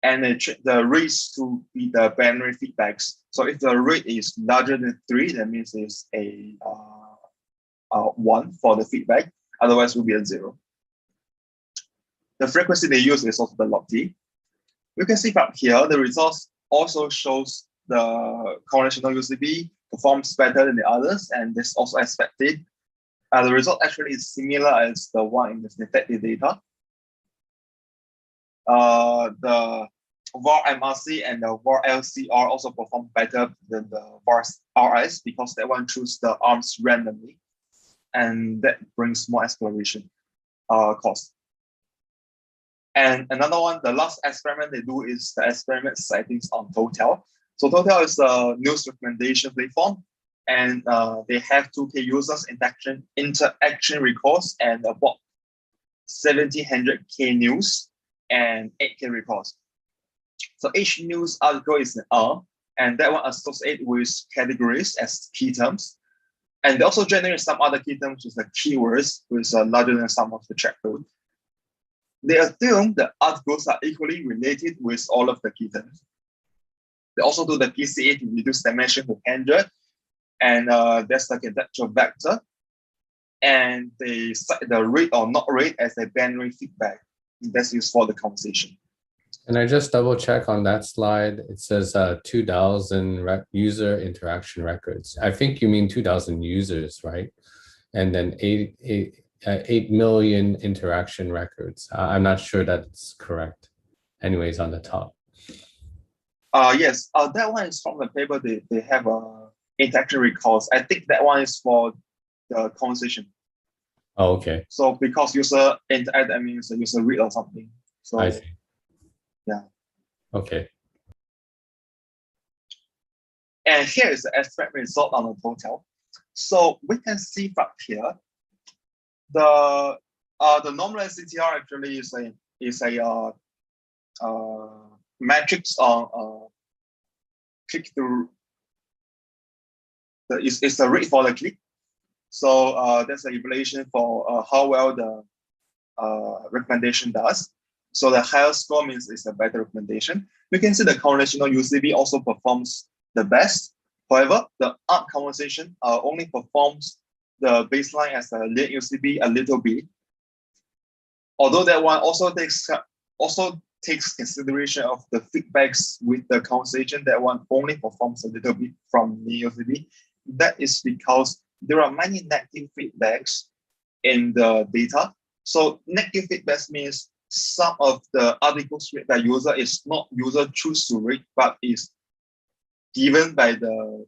and they treat the rates to be the binary feedbacks. So if the rate is larger than 3, that means it's a 1 for the feedback. Otherwise, it will be a 0. The frequency they use is also the log T. You can see from here, the results also shows the conventional UCB performs better than the others, and this also expected. The result actually is similar as the one in the syntactic data. The var MRC and the var LCR also perform better than the var RS because that one chooses the arms randomly, and that brings more exploration cost. And another one, the last experiment they do is the experiment sightings on Total. So Total is a news recommendation platform, and they have 2K users interaction records and about 1700K news and 8K records. So each news article is an R, and that one associated with categories as key terms. And they also generate some other key terms with the keywords, which are larger than some of the track code. They assume the articles are equally related with all of the key terms. They also do the PCA to reduce dimension to 100, and that's the contextual vector. And they cite the read or not read as a binary feedback. That's used for the conversation. And I just double check on that slide. It says 2,000 user interaction records. I think you mean 2,000 users, right? And then 8 million interaction records. I'm not sure that's correct. Anyways, on the top. Yes, that one is from the paper. They have interaction records. I think that one is for the conversation. Oh, okay. So because user interact, that means user read or something. So I see. Yeah. Okay. And here is the experiment result on the Total. So we can see from here, the normalized CTR actually is a matrix on click through. It's a rate for the click. So that's an evaluation for how well the recommendation does. So the higher score means it's a better recommendation. We can see the conversational UCB also performs the best. However, the art conversation only performs the baseline as a lead UCB a little bit. Although that one also takes consideration of the feedbacks with the conversation, that one only performs a little bit from the UCB. That is because there are many negative feedbacks in the data. So negative feedbacks means some of the articles read by user is not user choose to read, but is given by the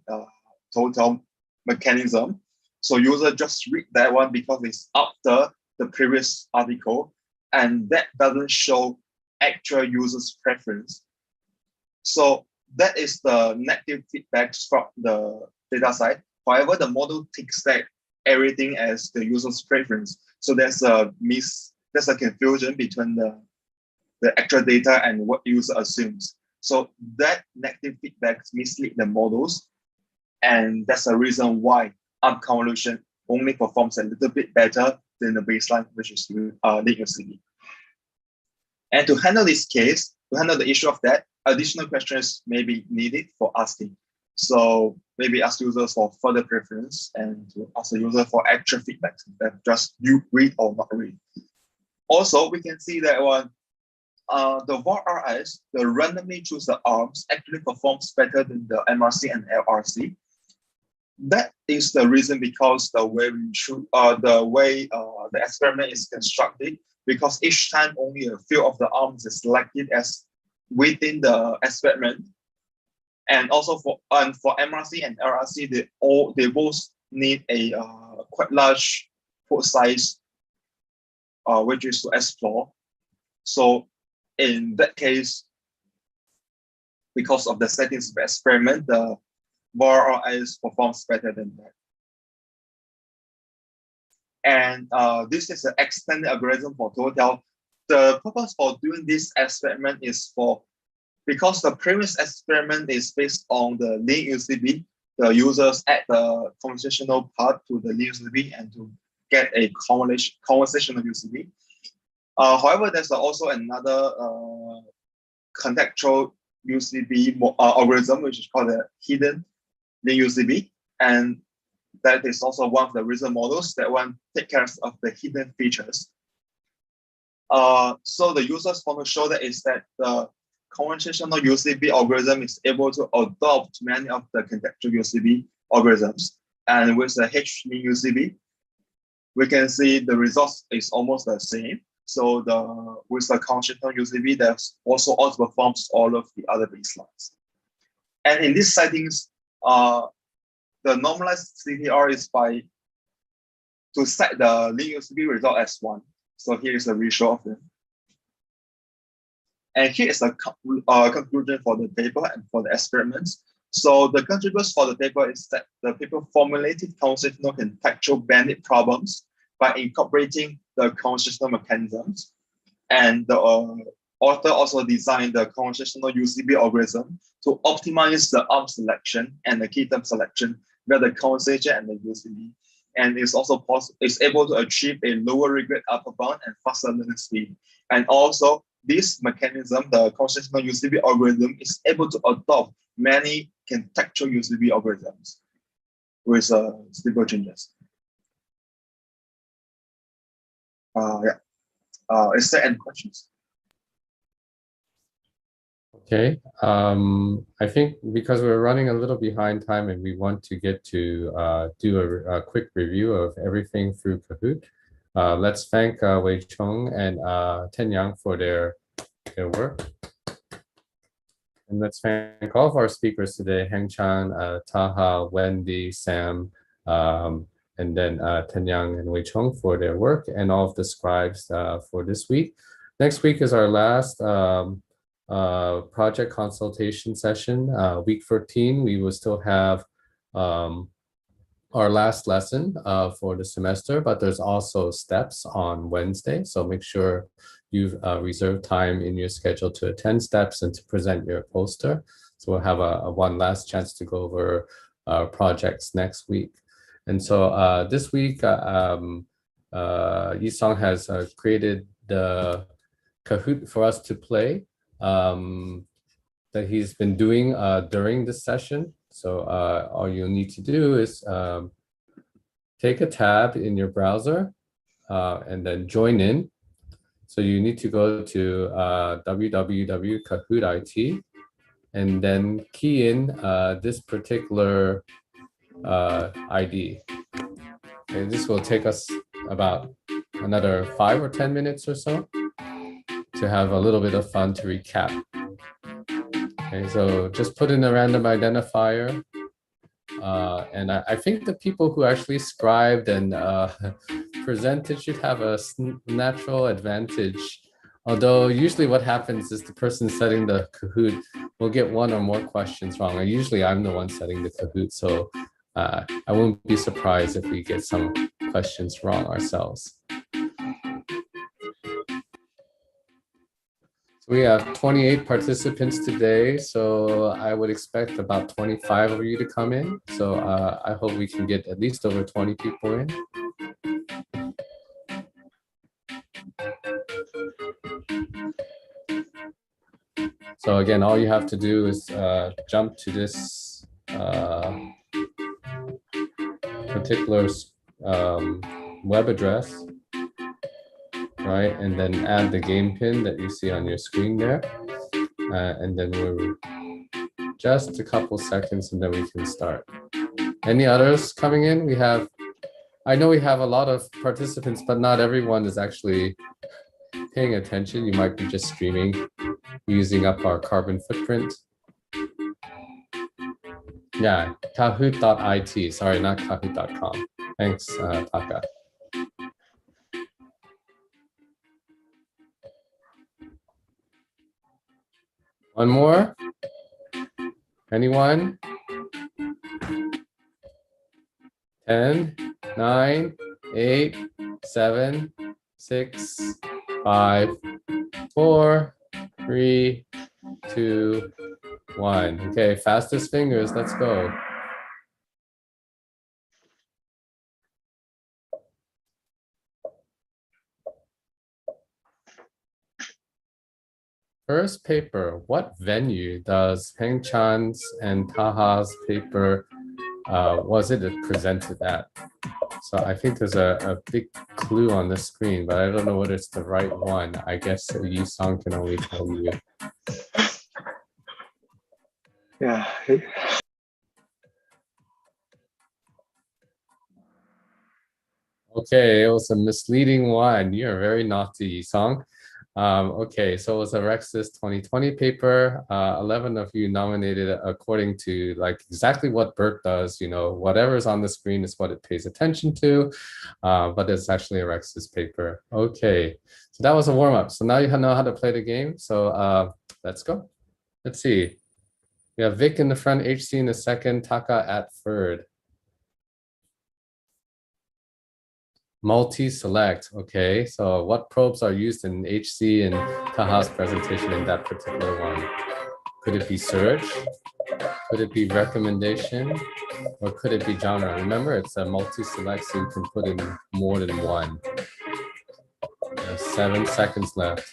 Total mechanism. So user just read that one because it's after the previous article, and that doesn't show actual user's preference. So that is the negative feedbacks from the data side. However, the model takes that everything as the user's preference. So there's a confusion between the actual data and what user assumes. So that negative feedback mislead the models, and that's the reason why art convolution only performs a little bit better than the baseline, which is lead UCB. And to handle this case, to handle the issue of that, additional questions may be needed for asking. So maybe ask users for further preference and to ask the user for actual feedback that just you read or not read. Also, we can see that one, the VAR-RS, the randomly choose the arms, actually performs better than the MRC and LRC. That is the reason because the way the experiment is constructed, because each time only a few of the arms is selected as within the experiment. And also for MRC and LRC, they both need a quite large port size, which is to explore. So in that case, because of the settings of the experiment, the VAR-RS performs better than that. And this is an extended algorithm for Total. The purpose for doing this experiment is because the previous experiment is based on the lead UCB, the users add the conversational part to the lead UCB and to get a conversational UCB. However, there's also another contextual UCB algorithm, which is called the hidden lead UCB. And that is also one of the reason models that one take care of the hidden features. So the users want to show that is that the conversational UCB algorithm is able to adopt many of the contextual UCB algorithms. And with the H-lead UCB, we can see the results is almost the same. So with the conversational UCB, that also outperforms all of the other baselines. And in these settings, the normalized CTR is to set the lead UCB result as 1. So here is a ratio of them. And here is the conclusion for the paper and for the experiments. So the contributors for the paper is that the paper formulated conversational contextual bandit problems by incorporating the conversational mechanisms. And the author also designed the conversational UCB algorithm to optimize the arm selection and the key term selection via the conversation and the UCB. And it's also able to achieve a lower regret upper bound and faster learning speed. And also this mechanism, the conversational UCB algorithm, is able to adopt many contextual UCB algorithms with stable changes. Is there any questions? Okay, I think because we're running a little behind time and we want to get to do a quick review of everything through Kahoot, let's thank Weicong and Tianyang for their work. And let's thank all of our speakers today, Hengchang, Taha, Wendi, Sam, and then Tianyang and Weicong for their work, and all of the scribes for this week. Next week is our last project consultation session. Week 13, we will still have our last lesson for the semester, but there's also steps on Wednesday. So make sure you've reserved time in your schedule to attend steps and to present your poster. So we'll have a one last chance to go over projects next week. And so this week, Yiding has created the Kahoot for us to play that he's been doing during this session. So all you'll need to do is take a tab in your browser and then join in. So you need to go to www.kahoot.it and then key in this particular ID. And this will take us about another 5 or 10 minutes or so to have a little bit of fun to recap. Okay, so just put in a random identifier. And I think the people who actually scribed and presented should have a natural advantage. Although usually what happens is the person setting the Kahoot will get one or more questions wrong. And usually I'm the one setting the Kahoot, so I won't be surprised if we get some questions wrong ourselves. So we have 28 participants today, so I would expect about 25 of you to come in. So I hope we can get at least over 20 people in. So again, all you have to do is jump to this particular web address, right? And then add the game pin that you see on your screen there. And then we're just a couple seconds and then we can start. Any others coming in? I know we have a lot of participants, but not everyone is actually paying attention. You might be just streaming, using up our carbon footprint. Yeah, kahoot.it. Sorry, not kahoot.com. Thanks, Taka. One more? Anyone? 10, 9, 8, 7, 6, 5, 4, 3, 2, 1. Okay, fastest fingers, let's go. First paper, what venue does Hengchang and Taha's paper was it presented at? So I think there's a big clue on the screen, but I don't know whether it's the right one. I guess Yi-song can only tell you. Yeah. Okay, it was a misleading one. You're very naughty, Yi-song. Okay, so it was a Rexis 2020 paper. 11 of you nominated according to like exactly what BERT does. You know, whatever's on the screen is what it pays attention to, but it's actually a Rexis paper. Okay, So that was a warm up. So now you know how to play the game. So let's go. Let's see. We have Vic in the front, HC in the second, Taka at third. Multi-select, okay. So what probes are used in HC and Taha's presentation in that particular one? Could it be search? Could it be recommendation? Or could it be genre? Remember, it's a multi-select, so you can put in more than one. 7 seconds left.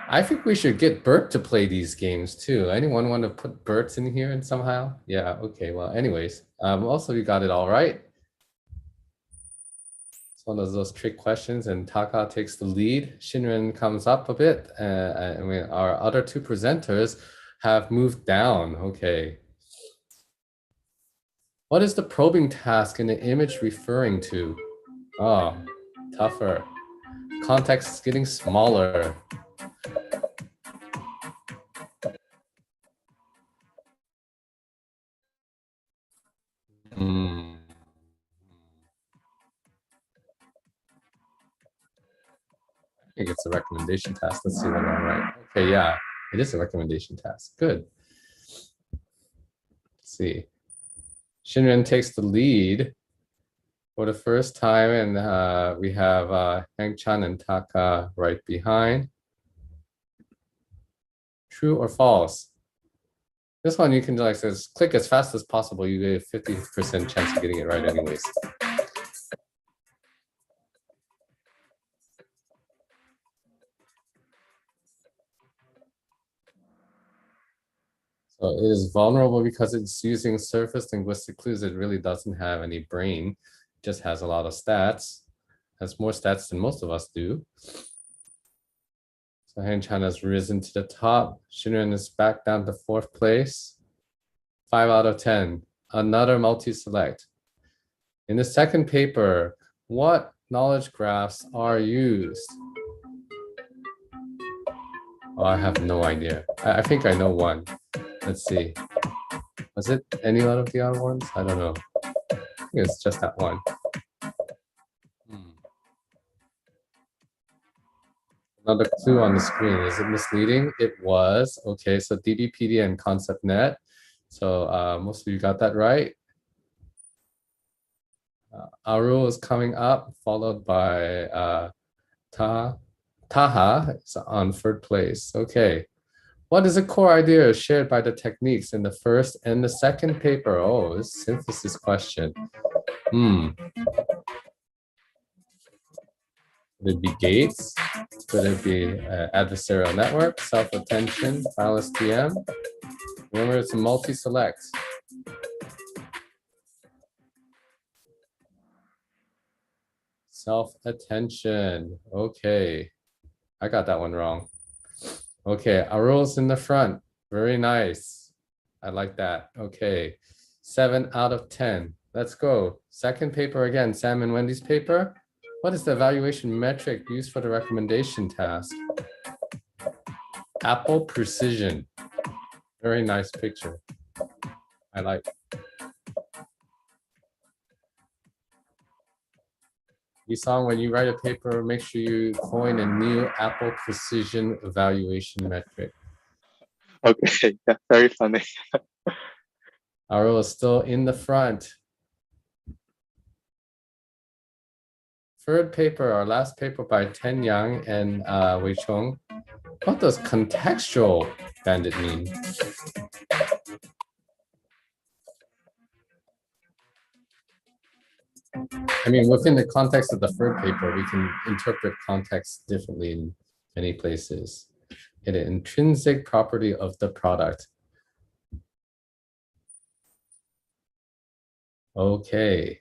I think we should get BERT to play these games too. Anyone want to put BERTs in here and somehow? Yeah, okay, well, anyways. Also, you got it all right. It's one of those trick questions, and Taka takes the lead. Shinran comes up a bit. I mean, our other two presenters have moved down. Okay. What is the probing task in the image referring to? Oh, tougher. Context is getting smaller. I think it's a recommendation task. Let's see what I'm right. Okay, yeah, it is a recommendation task. Good. Let's see. Shinran takes the lead for the first time, and we have Hengchang and Taha right behind. True or false? This one you can like says click as fast as possible. You get a 50% chance of getting it right anyways. So it is vulnerable because it's using surface linguistic clues. It really doesn't have any brain. It just has a lot of stats. Has more stats than most of us do. So Hengchang has risen to the top. Shinran is back down to 4th place. 5 out of 10. Another multi-select. In the second paper, what knowledge graphs are used? Oh, I have no idea. I think I know one. Let's see. Was it any one of the other ones? I don't know. I think it's just that one. Another clue on the screen. Is it misleading? It was. Okay, so DBPD and ConceptNet. So most of you got that right. Assyarul is coming up, followed by Taha is on 3rd place. Okay. What is a core idea shared by the techniques in the first and the second paper? Oh, this is a synthesis question. Could it be gates? Could it be adversarial network, self-attention, file STM? Remember, it's a multi-select. Self-attention. Okay. I got that one wrong. Okay, Assyarul's in the front. Very nice. I like that. Okay. 7 out of 10. Let's go. Second paper again, Sam and Wendy's paper. What is the evaluation metric used for the recommendation task? Apple precision. Very nice picture. I like. Weicong, when you write a paper, make sure you coin a new Apple precision evaluation metric. Okay, yeah, very funny. Assyarul is still in the front. Third paper, our last paper by Tianyang and Weicong. What does contextual bandit mean? I mean, within the context of the third paper, we can interpret context differently in many places. An intrinsic property of the product. Okay.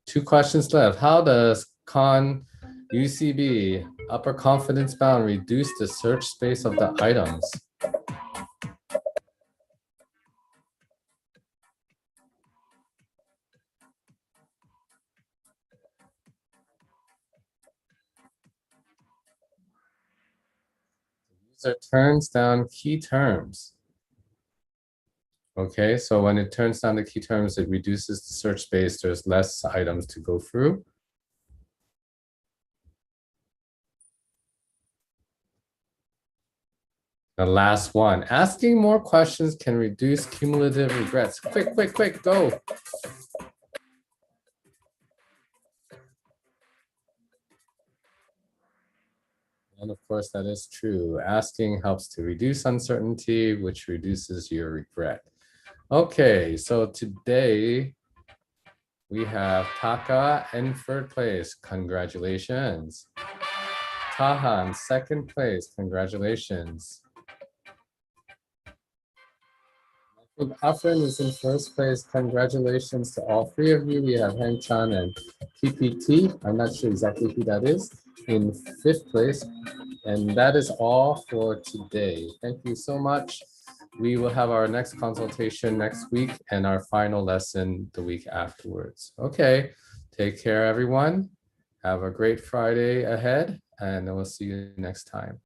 2 questions left. How does UCB, upper confidence bound, reduce the search space of the items? The user turns down key terms. Okay, so when it turns down the key terms, it reduces the search space. There's less items to go through. The last one, asking more questions can reduce cumulative regrets. Quick, quick, quick, go. And of course, that is true. Asking helps to reduce uncertainty, which reduces your regret. Okay, so today we have Taka in third place. Congratulations. Taha in second place. Congratulations. Afrin is in first place. Congratulations to all three of you. We have Hengchang and PPT. I'm not sure exactly who that is. In fifth place. And that is all for today. Thank you so much. We will have our next consultation next week and our final lesson the week afterwards. Okay, take care, everyone. Have a great Friday ahead, and we'll see you next time.